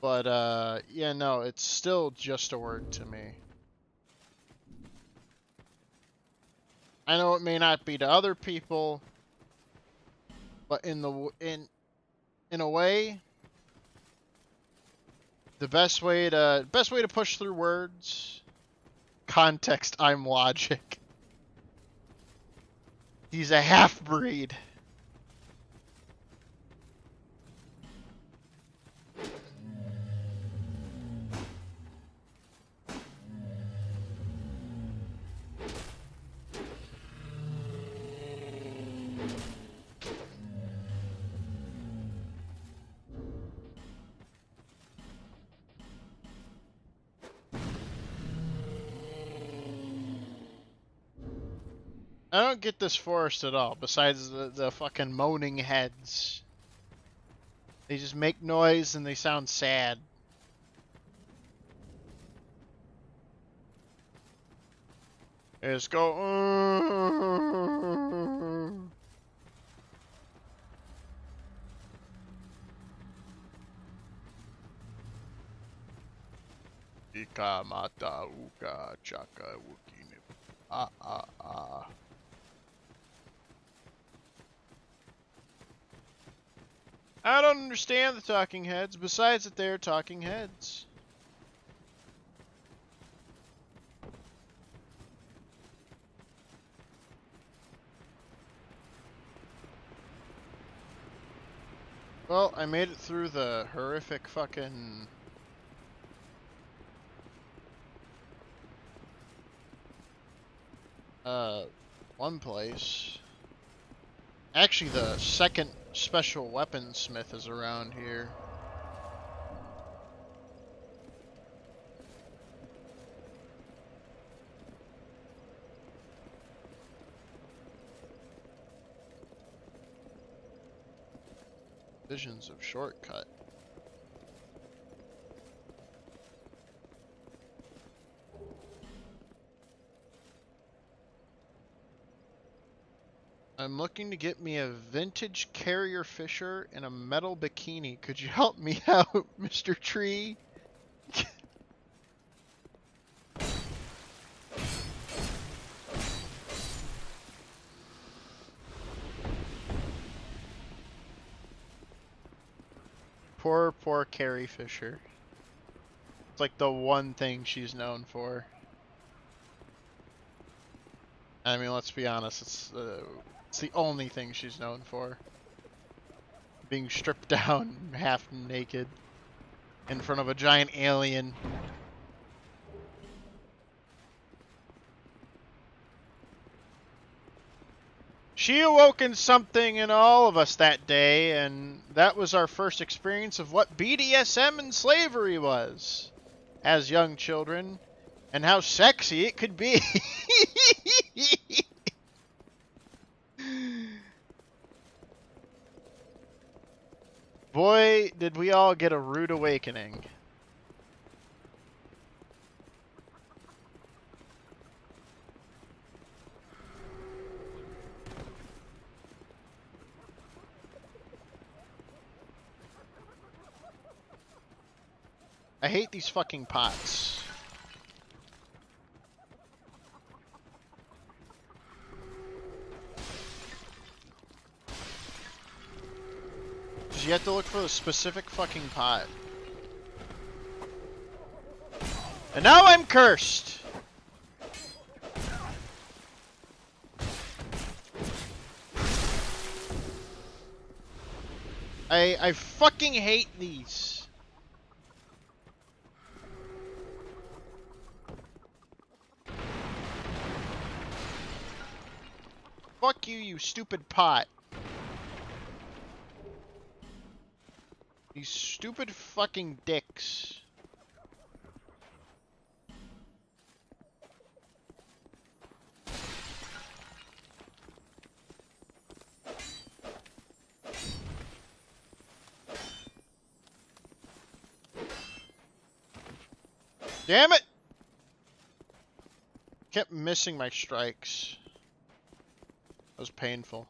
But, yeah, no, it's still just a word to me. I know it may not be to other people, but in a way, the best way to push through words, context. I'm logic. He's a half-breed. I don't get this forest at all, besides the fucking moaning heads. They just make noise and they sound sad. Let's go. Ika mata uka chaka wukine. Ah ah ah. I don't understand the talking heads, besides that they're talking heads. Well, I made it through the horrific fucking... one place. Actually, the second special weaponsmith is around here. Visions of shortcut. I'm looking to get me a vintage carrier fisher in a metal bikini. Could you help me out, Mr. Tree? Poor Carrie Fisher. It's like the one thing she's known for. I mean, let's be honest, it's the only thing she's known for. Being stripped down, half naked, in front of a giant alien. She awoken something in all of us that day, and that was our first experience of what BDSM and slavery was as young children, and how sexy it could be. Boy, did we all get a rude awakening. I hate these fucking pots. You have to look for the specific fucking pot. And now I'm cursed! I fucking hate these. Fuck you, you stupid pot. These stupid fucking dicks. Damn it! Kept missing my strikes. That was painful.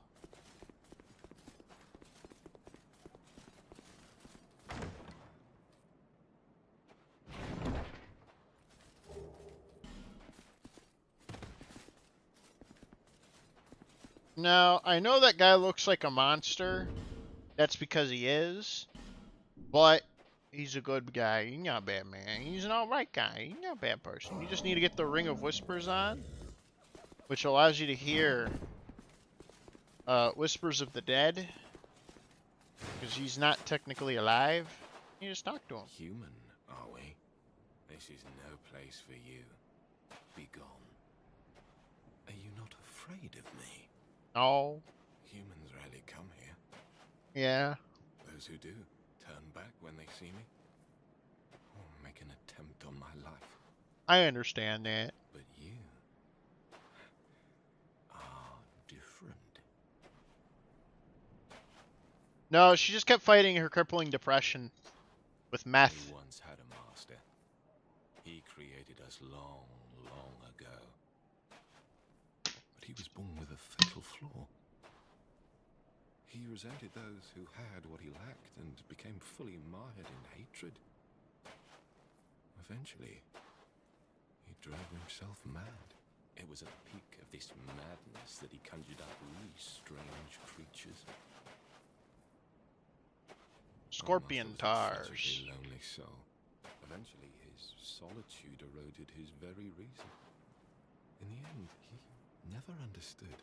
Now, I know that guy looks like a monster. That's because he is. But he's a good guy. He's not a bad man. He's an alright guy. He's not a bad person. You just need to get the Ring of Whispers on, which allows you to hear whispers of the dead. Because he's not technically alive. You just talk to him.
Human, are we? This is no place for you. Be gone. Are you not afraid of me?
No.
Humans rarely come here.
Yeah.
Those who do turn back when they see me. Or make an attempt on my life.
I understand that.
But you are different.
No, she just kept fighting her crippling depression with meth.
We once had a master. He created us long, long ago. he was born with a fatal flaw. He resented those who had what he lacked and became fully mired in hatred. Eventually, he drove himself mad. It was at the peak of this madness that he conjured up these strange creatures.
Scorpion
Tars.
tars.
Lonely soul. Eventually, his solitude eroded his very reason. In the end, he never understood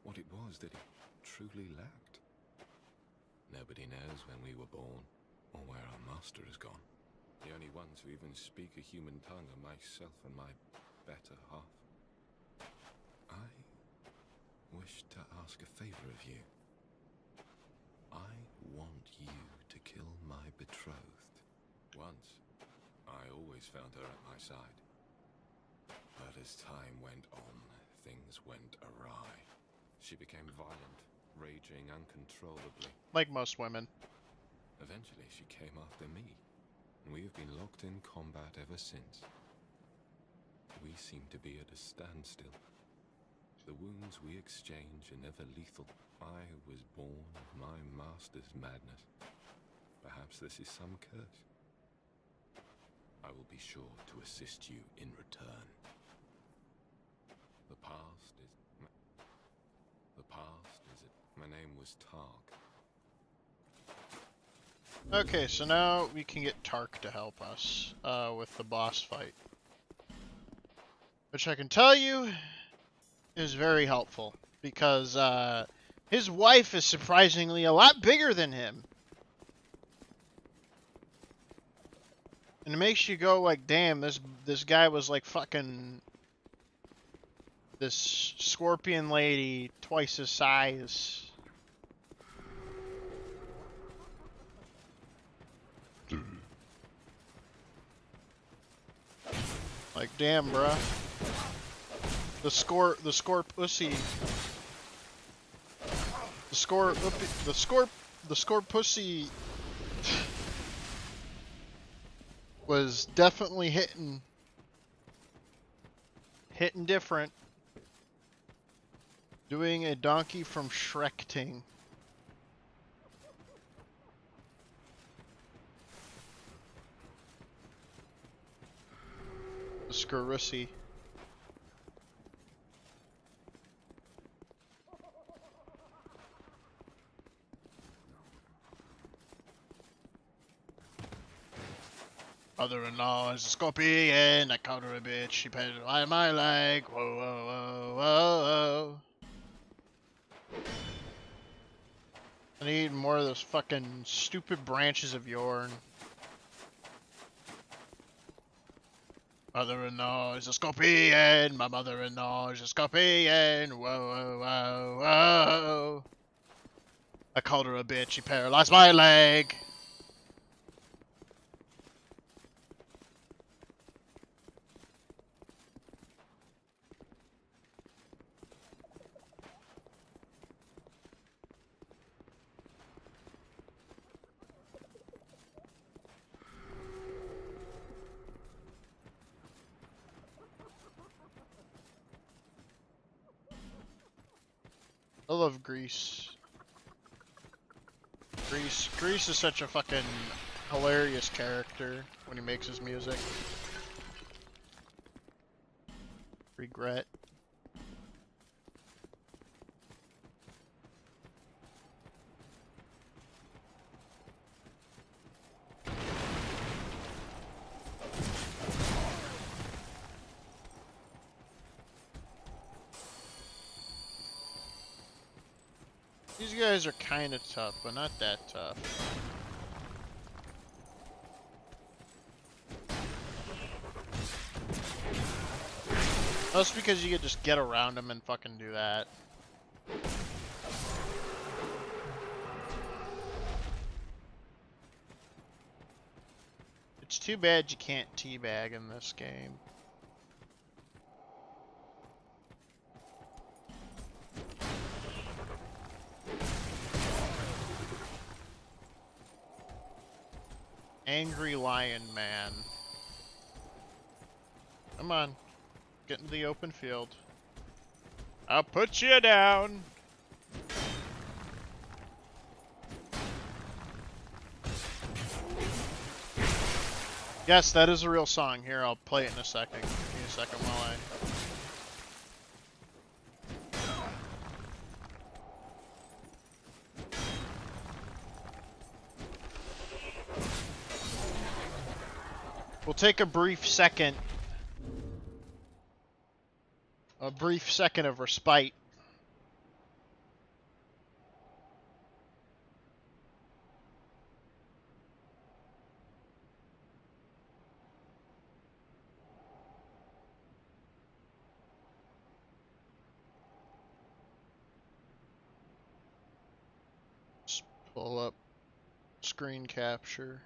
what it was that he truly lacked. Nobody knows when we were born or where our master has gone. The only ones who even speak a human tongue are myself and my better half. I wish to ask a favor of you. I want you to kill my betrothed. Once, I always found her at my side. But as time went on, things went awry. She became violent, raging uncontrollably.
Like most women.
Eventually, she came after me, and we have been locked in combat ever since. We seem to be at a standstill. The wounds we exchange are never lethal. I was born of my master's madness. Perhaps this is some curse. I will be sure to assist you in return. The past is... My name was Tark.
Okay, so now we can get Tark to help us with the boss fight. Which I can tell you is very helpful. Because his wife is surprisingly a lot bigger than him. And it makes you go like, damn, this guy was like fucking this scorpion lady twice his size. Like, damn, bruh. The score pussy. The score pussy was definitely hitting different. Doing a donkey from Shrek ting. The Scarussy. Mother-in-law is a scorpion. I called her a bitch. She petted my leg. Whoa, whoa, whoa, whoa. I need more of those fucking stupid branches of Yorn. Mother-in-law is a scorpion. My mother-in-law is a scorpion. Whoa, whoa, whoa, whoa. I called her a bitch. She paralyzed my leg. I love Grease. Grease is such a fucking hilarious character when he makes his music. Regret. These guys are kind of tough, but not that tough. That's because you could just get around them and fucking do that. It's too bad you can't teabag in this game. Angry Lion Man. Come on. Get into the open field. I'll put you down. Yes, that is a real song. Here, I'll play it in a second. Give me a second while I... We'll take a brief second. A brief second of respite. Just pull up screen capture.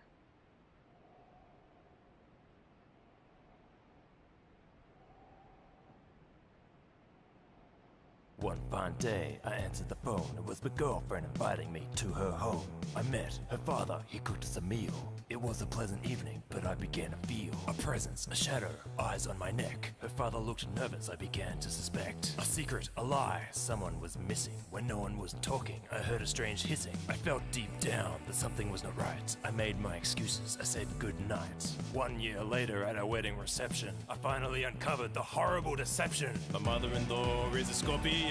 One fine day, I answered the phone. It was my girlfriend inviting me to her home. I met her father, he cooked us a meal. It was a pleasant evening, but I began to feel a presence, a shadow, eyes on my neck. Her father looked nervous, I began to suspect a secret, a lie, someone was missing. When no one was talking, I heard a strange hissing. I felt deep down that something was not right. I made my excuses, I said good night. 1 year later at our wedding reception, I finally uncovered the horrible deception. My mother-in-law is a scorpion.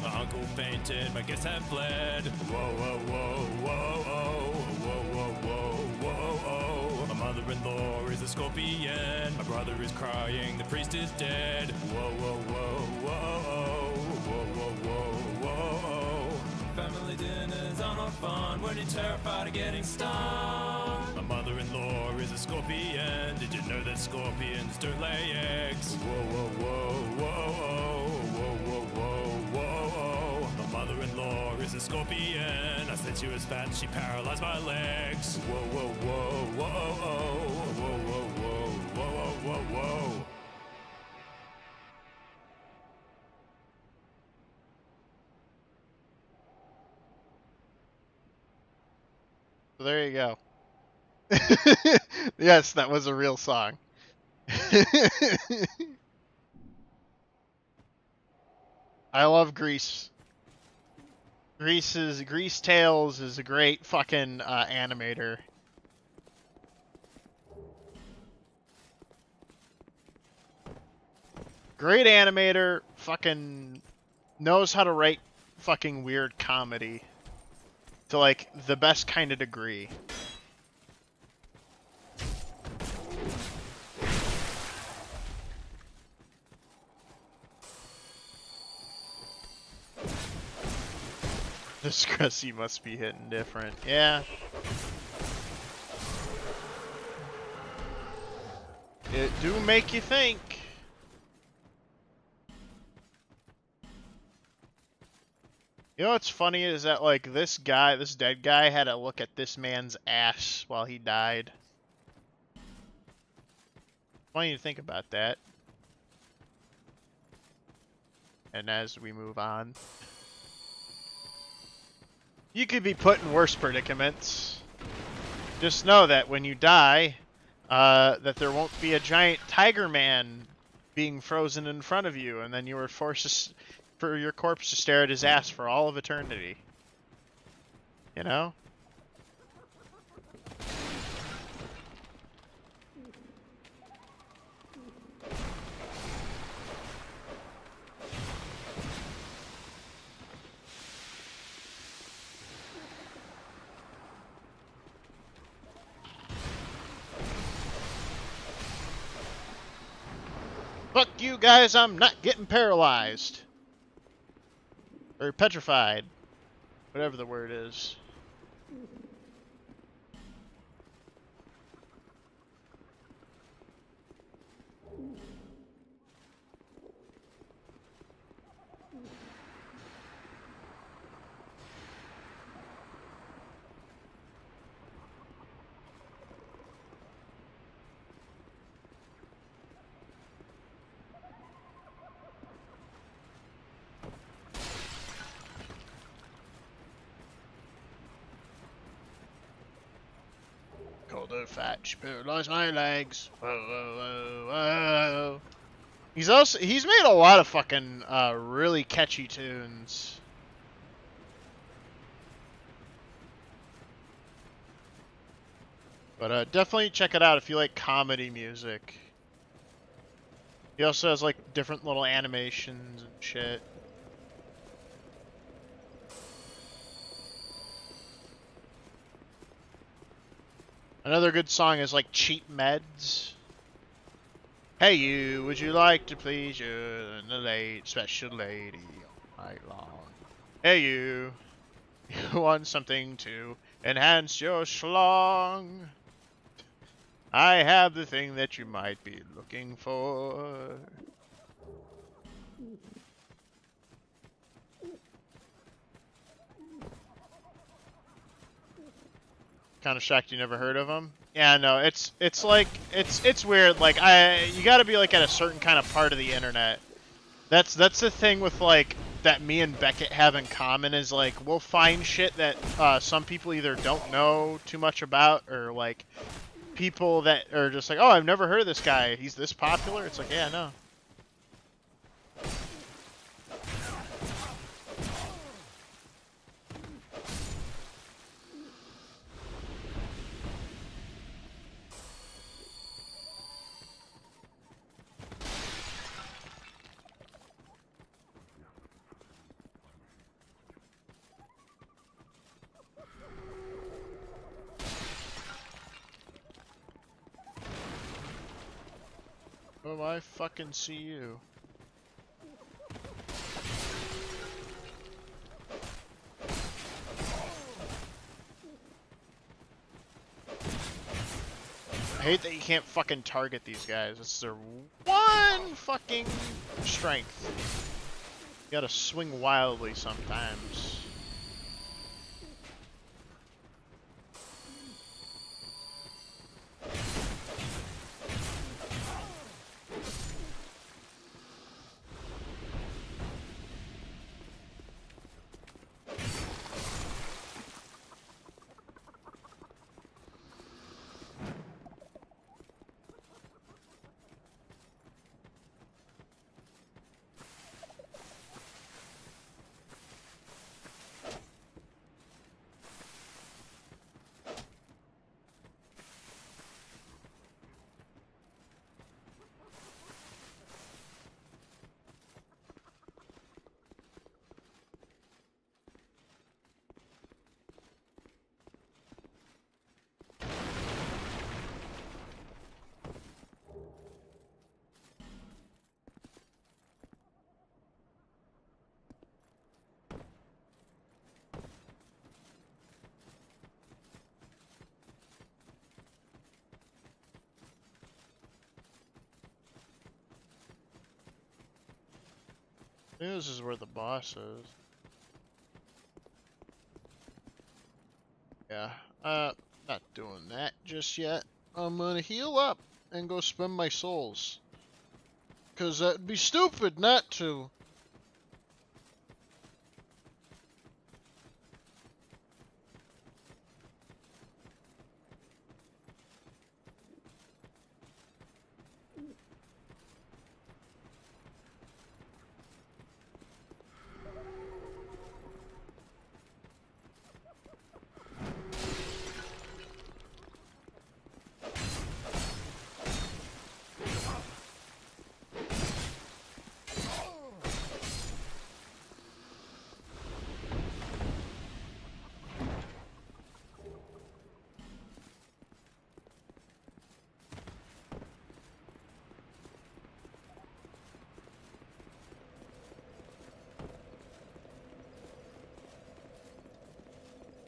My uncle fainted, my guests have fled. Whoa, whoa, whoa, whoa, oh. Whoa, whoa, whoa, whoa, oh. My mother-in-law is a scorpion. My brother is crying, the priest is dead. Whoa, whoa, whoa, whoa, oh. Whoa, whoa, whoa, whoa, oh. Family dinners are not fun when you're terrified of getting stung. My mother-in-law is a scorpion. Did you know that scorpions don't lay eggs? Whoa, whoa, whoa, whoa, oh. Whoa, whoa, whoa, whoa, oh. My mother-in-law is a scorpion. I said she was fat, she paralyzed my legs. Whoa, whoa, whoa, whoa, oh. Whoa, whoa, whoa, whoa, whoa, whoa.
So there you go. Yes, that was a real song. I love Grease. Grease Tales is a great fucking animator. Great animator, fucking knows how to write fucking weird comedy to like the best kind of degree. This Cressy must be hitting different. Yeah. It do make you think. You know what's funny is that like this dead guy had to look at this man's ass while he died. Funny to think about that. And as we move on. You could be put in worse predicaments. Just know that when you die, that there won't be a giant tiger man being frozen in front of you, and then you were forced for your corpse to stare at his ass for all of eternity. You know? Fuck you guys, I'm not getting paralyzed. Or petrified. Whatever the word is. Called her fat, she paralyzed my legs. Whoa, whoa, whoa, whoa. He's made a lot of fucking really catchy tunes. But definitely check it out if you like comedy music. He also has like different little animations and shit. Another good song is like Cheap Meds. Hey you, would you like to please you and the late special lady all night long? Hey you, you want something to enhance your schlong? I have the thing that you might be looking for. Kind of shocked you never heard of him. Yeah, no, it's like it's weird. Like you got to be like at a certain kind of part of the internet. That's the thing with like that me and Beckett have in common is like we'll find shit that some people either don't know too much about or like people that are just like, oh, I've never heard of this guy. He's this popular. It's like, yeah, no. Oh, I fucking see you. I hate that you can't fucking target these guys. It's their one fucking strength. You gotta swing wildly sometimes. I think this is where the boss is. Yeah, not doing that just yet. I'm gonna heal up and go spend my souls. 'Cause that'd be stupid not to.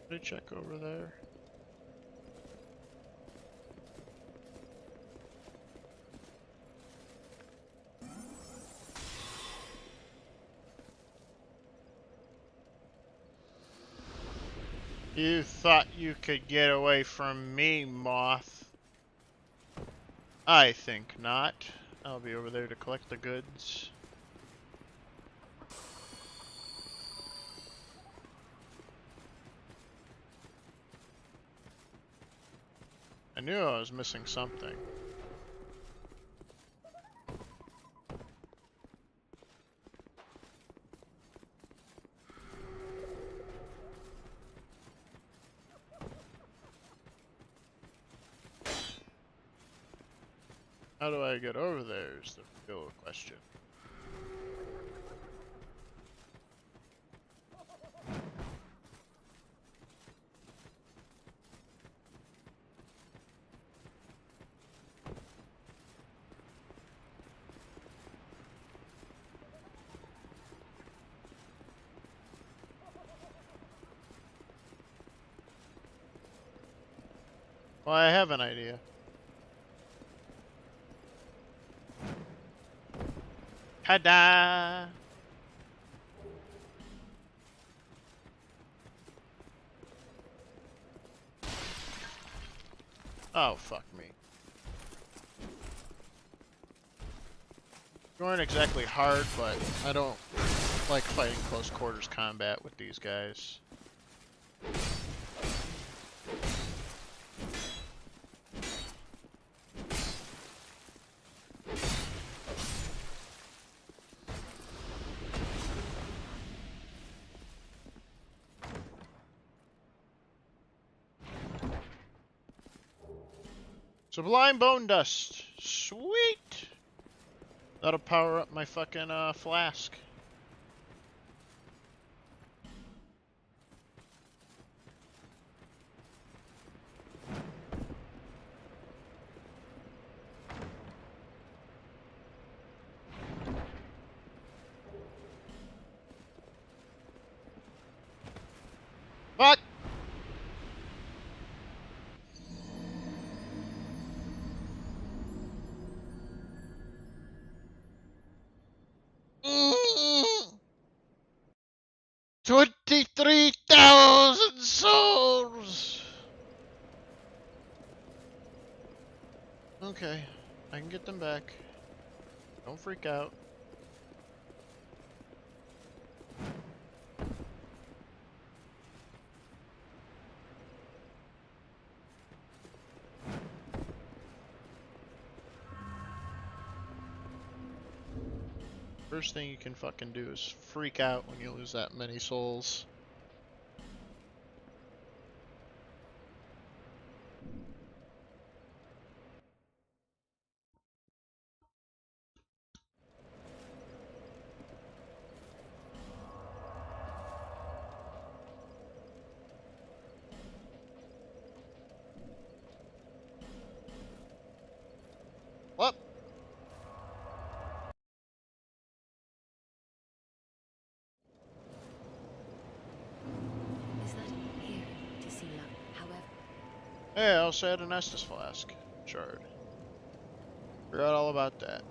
Let me check over there. You thought you could get away from me, Moth. I think not. I'll be over there to collect the goods. I knew I was missing something. How do I get over there is the real question. Well, I have an idea. Ta-da! Oh, fuck me. They aren't exactly hard, but I don't like fighting close quarters combat with these guys. Sublime Bone Dust. Sweet! That'll power up my fucking flask. Fuck! Mm. 23,000 souls! Okay, I can get them back. Don't freak out. First thing you can fucking do is freak out when you lose that many souls. What?
Is that here to see luck? However,
Hey, I also had an Estus flask shard. Forgot all about that.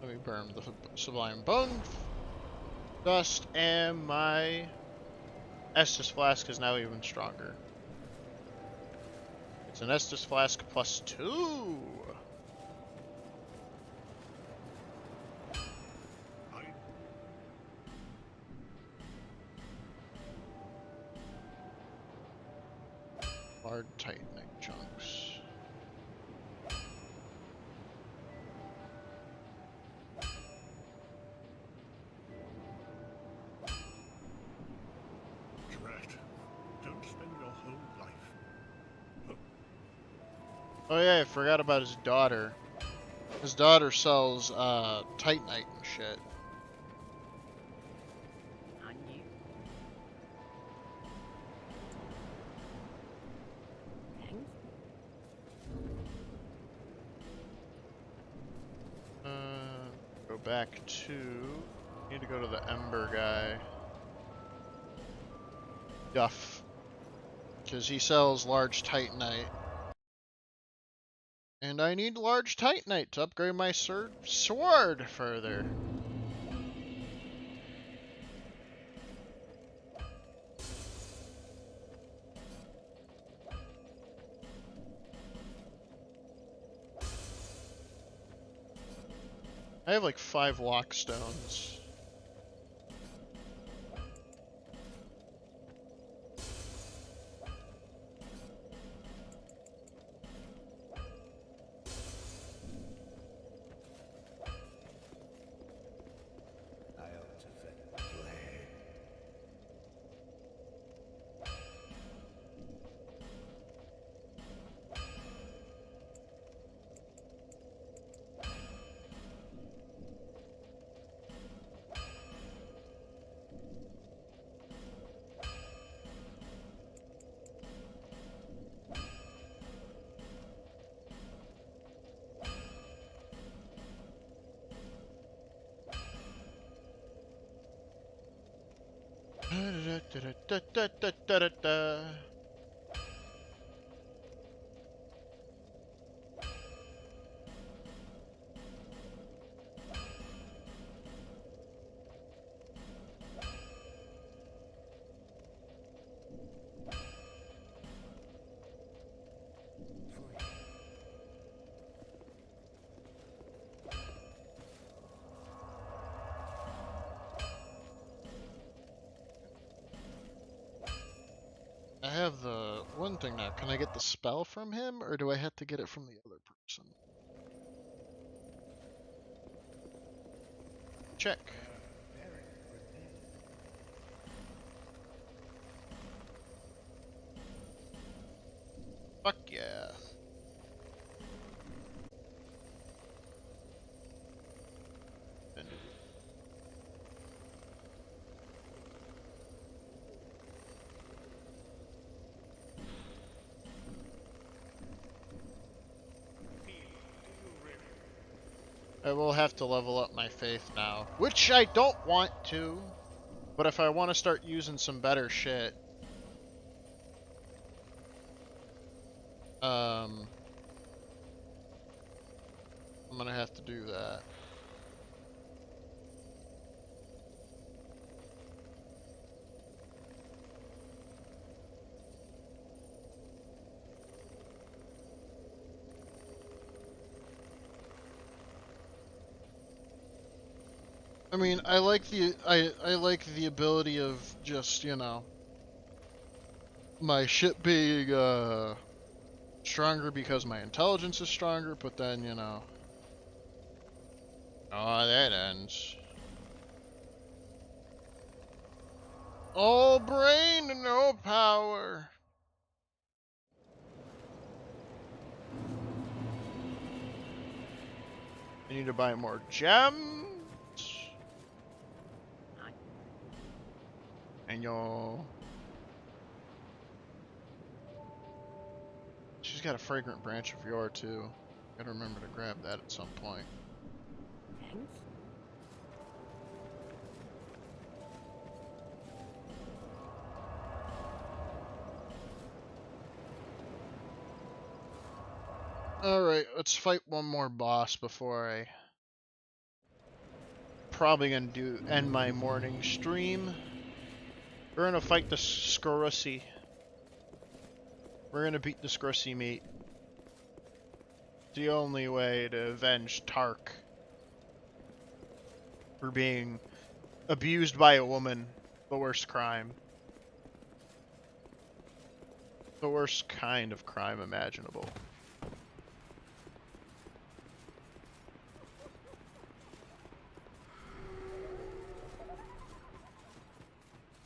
Let me burn the Sublime Bone Dust, and my Estus Flask is now even stronger. It's an Estus Flask +2! Hard tightening chunks.
Correct. Don't spend your whole life.
Oh yeah, I forgot about his daughter. His daughter sells Titanite and shit.
I knew. Thanks.
Go back to... Need to go to the Ember guy. Duff. Because he sells large Titanite. And I need large Titanite to upgrade my sword further. I have like 5 lock stones.
I ought to play.
I have the one thing now. Can I get the spell from him, or do I have to get it from the other person? Check. Fuck yeah. I will have to level up my faith now, which I don't want to, but if I want to start using some better shit, I'm gonna have to do that. I mean, I like the ability of just, you know, my shit being stronger because my intelligence is stronger, but then, you know, oh, that ends. All brain, no power. I need to buy more gems. And yo, she's got a fragrant branch of yore too. Gotta remember to grab that at some point.
Thanks.
Alright, let's fight one more boss before I probably gonna end my morning stream. We're gonna fight the Scorussy. We're gonna beat the Scrussy meat. The only way to avenge Tark for being abused by a woman. The worst crime. The worst kind of crime imaginable.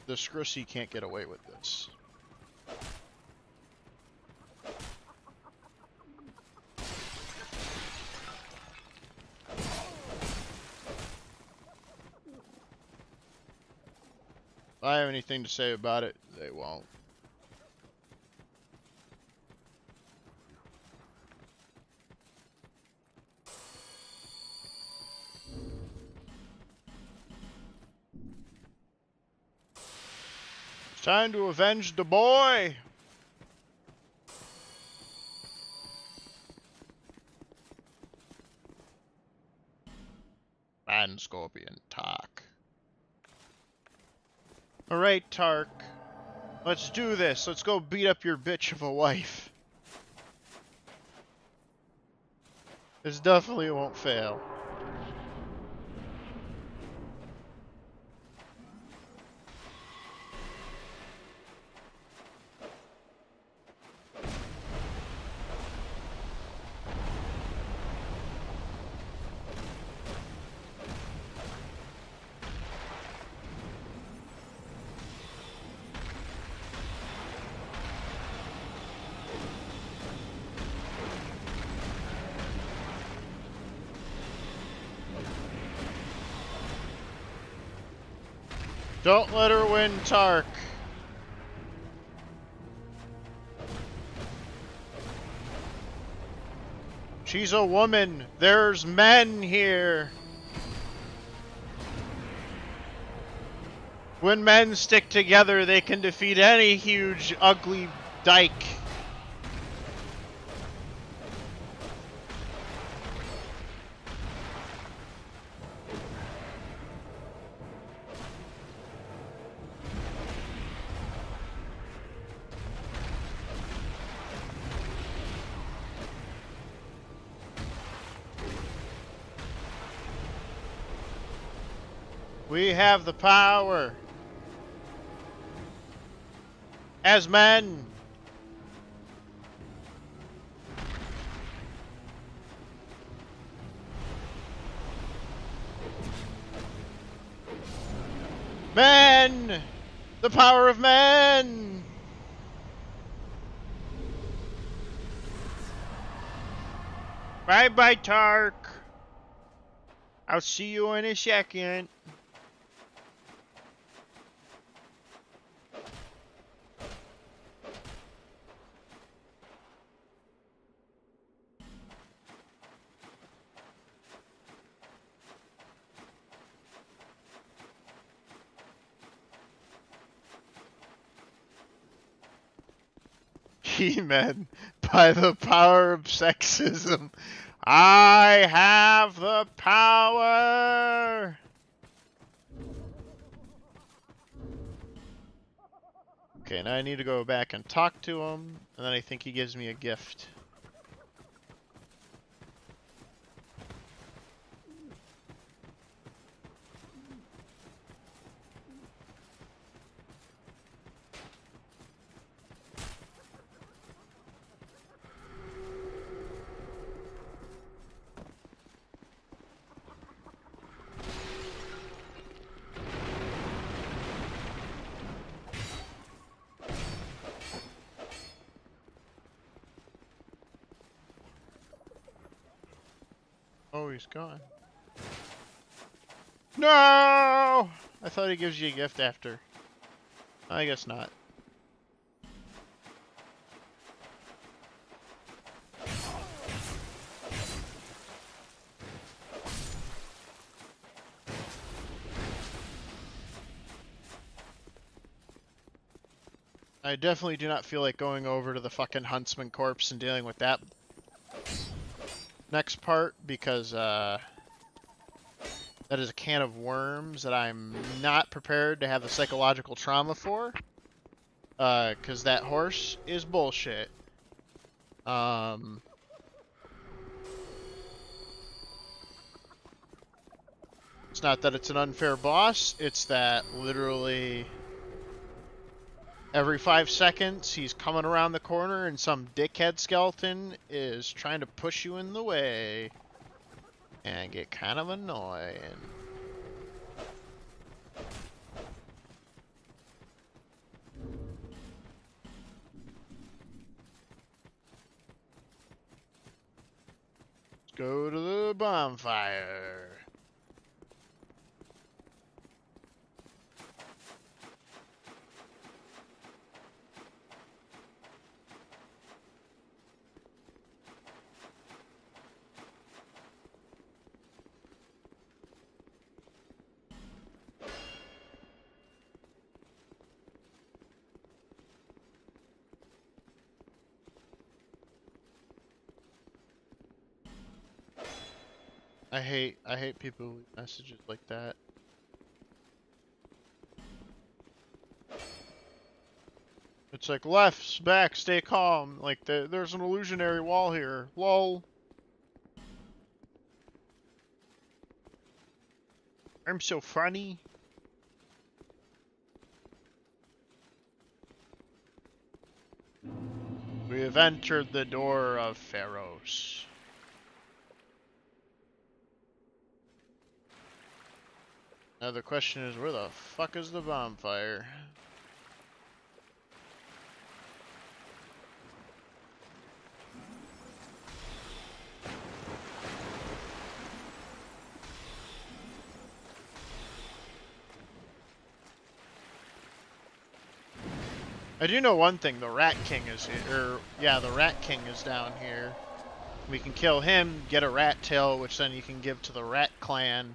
The Scrussy can't get away with this. If I have anything to say about it, they won't. It's time to avenge the boy! And Scorpion Tark. Alright, Tark. Let's do this. Let's go beat up your bitch of a wife. This definitely won't fail. Don't let her win, Tark. She's a woman. There's men here. When men stick together, they can defeat any huge, ugly dyke. We have the power. As men. Men! The power of men! Bye-bye, Tark. I'll see you in a second. He-Man, by the power of sexism, I have the power! Okay, now I need to go back and talk to him, and then I think he gives me a gift. Oh, he's gone. No! I thought he gives you a gift after. I guess not. I definitely do not feel like going over to the fucking Huntsman corpse and dealing with that next part, because that is a can of worms that I'm not prepared to have the psychological trauma for, because that horse is bullshit. It's not that it's an unfair boss, it's that literally every 5 seconds he's coming around the corner and some dickhead skeleton is trying to push you in the way. And get kind of annoying. Let's go to the bonfire. I hate people who leave messages like that. It's like lefts, back, stay calm. Like there's an illusionary wall here. Lol. I'm so funny. We have entered the door of Pharos. Now the question is, where the fuck is the bonfire? I do know one thing, the Rat King is here, or, yeah, the Rat King is down here. We can kill him, get a rat tail, which then you can give to the Rat Clan,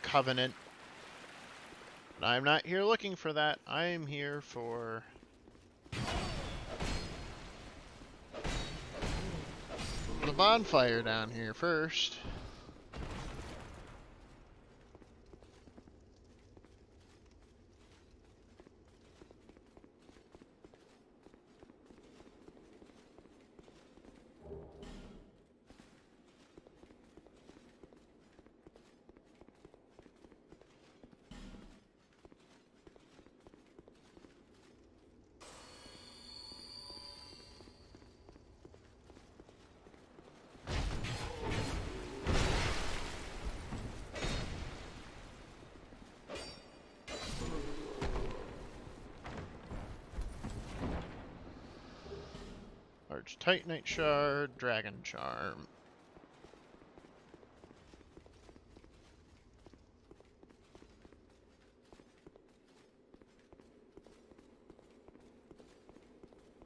Covenant. But I'm not here looking for that. I am here for... the bonfire down here first. Large Titanite Shard, Dragon Charm.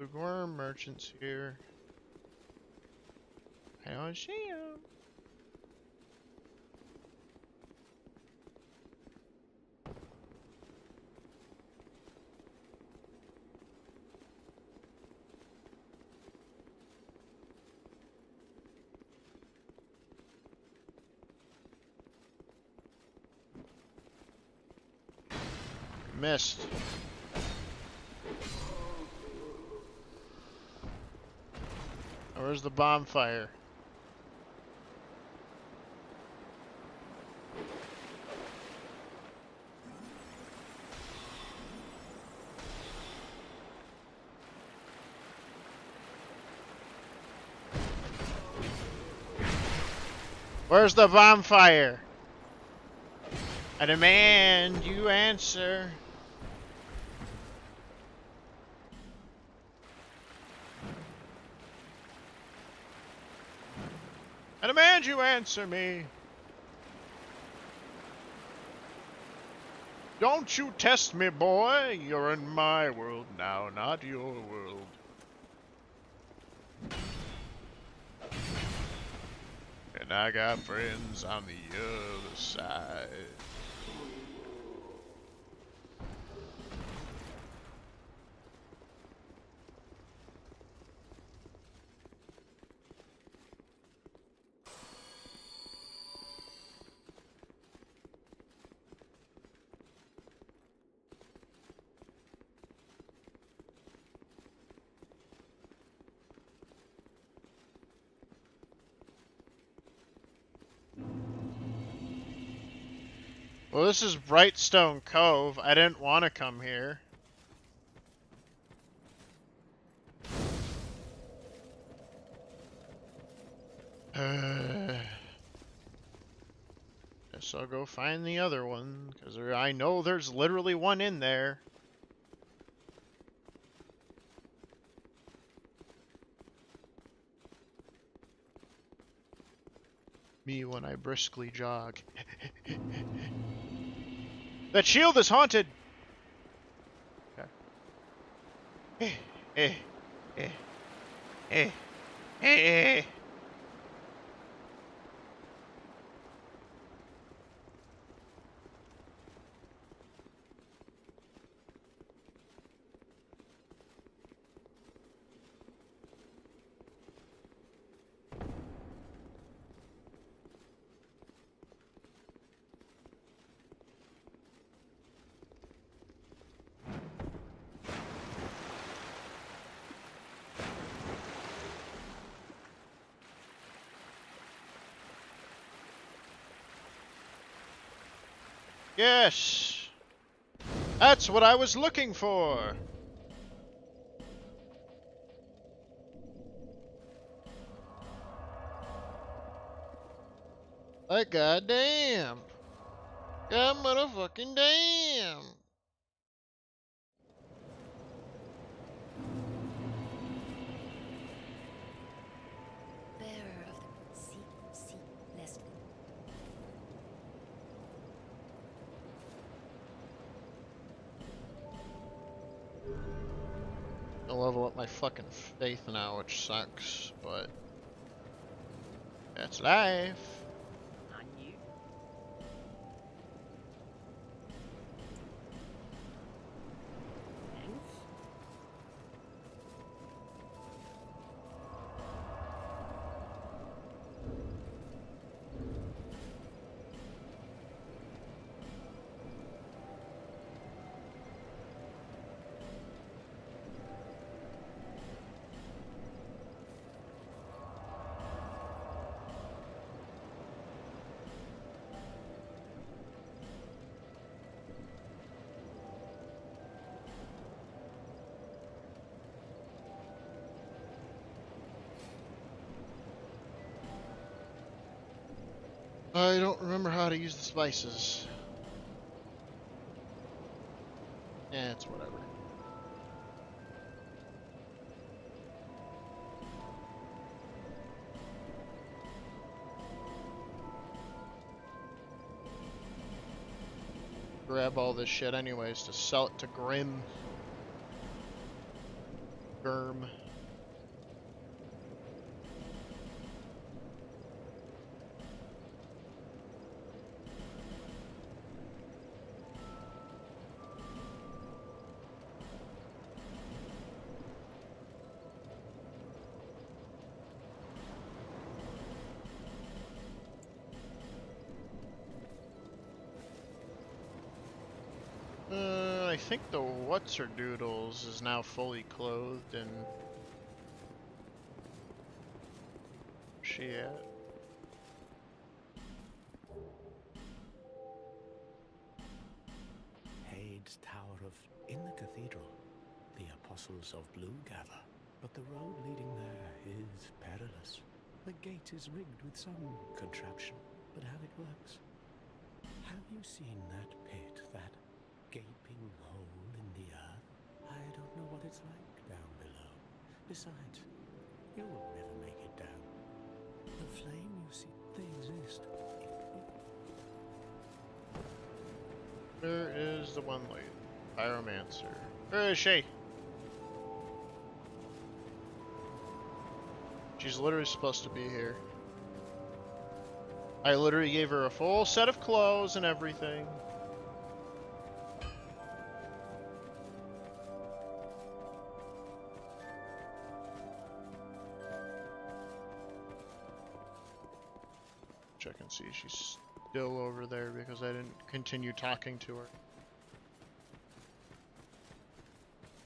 Lukewarm merchants here. I don't see him. Missed. Where's the bonfire? Where's the bonfire? I demand you answer. I demand you answer me. Don't you test me, boy. You're in my world now, not your world. And I got friends on the other side. Well, this is Brightstone Cove. I didn't want to come here. Guess I'll go find the other one, because I know there's literally one in there. Me when I briskly jog. That shield is haunted! Okay. Eh, eh, eh, eh, eh. Yes! That's what I was looking for! Like goddamn! God motherfucking damn!
Bearer of the sea, Leslie.
I level up my fucking faith now, which sucks, but that's life.
And you? Thanks.
I don't remember how to use the spices. Yeah, it's whatever. Grab all this shit anyways to sell it to Grim. Germ. I think the What's-Her-Doodles is now fully clothed and... Where's she at?
Hade's Tower of... In the cathedral, the apostles of Blue gather, but the road leading there is perilous. The gate is rigged with some contraption, but how it works... Have you seen that pit, that gaping hole in the earth? I don't know what it's like down below. Besides, you will never make it down. The flame you see, they exist.
Where is the one lady? Pyromancer. Where is she? She's literally supposed to be here. I literally gave her a full set of clothes and everything. Check and see if she's still over there because I didn't continue talking to her.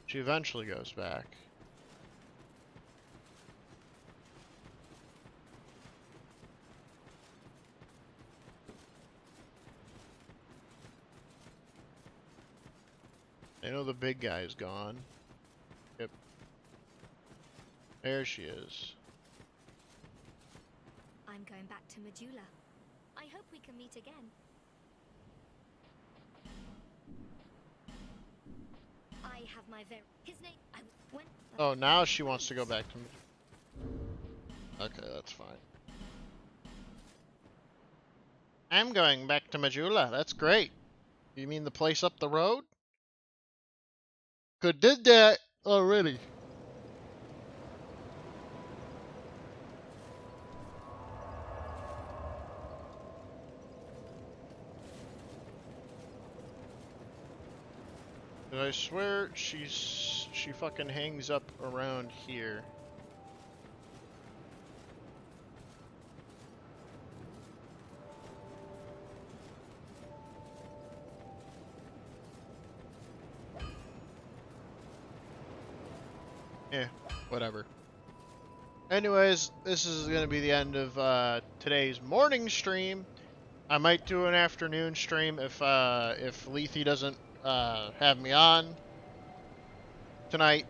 She eventually goes back. I know the big guy's gone. Yep. There she is.
I'm going back to Majula. I hope we can meet again. I have my his name. When.
Oh, now she wants to go back to me. Okay, that's fine. I'm going back to Majula. That's great. You mean the place up the road? Could did that already. And I swear she fucking hangs up around here. Yeah, whatever. Anyways, this is going to be the end of today's morning stream. I might do an afternoon stream if Lethe doesn't have me on tonight.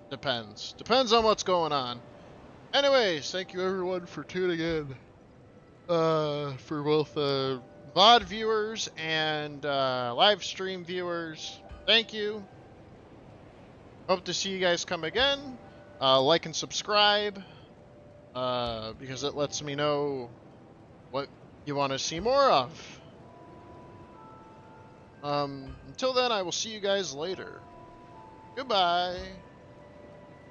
Depends on what's going on. Anyways, thank you everyone for tuning in. For both VOD viewers and live stream viewers, thank you. Hope to see you guys come again. Like and subscribe, because it lets me know what you want to see more of. Until then, I will see you guys later. Goodbye.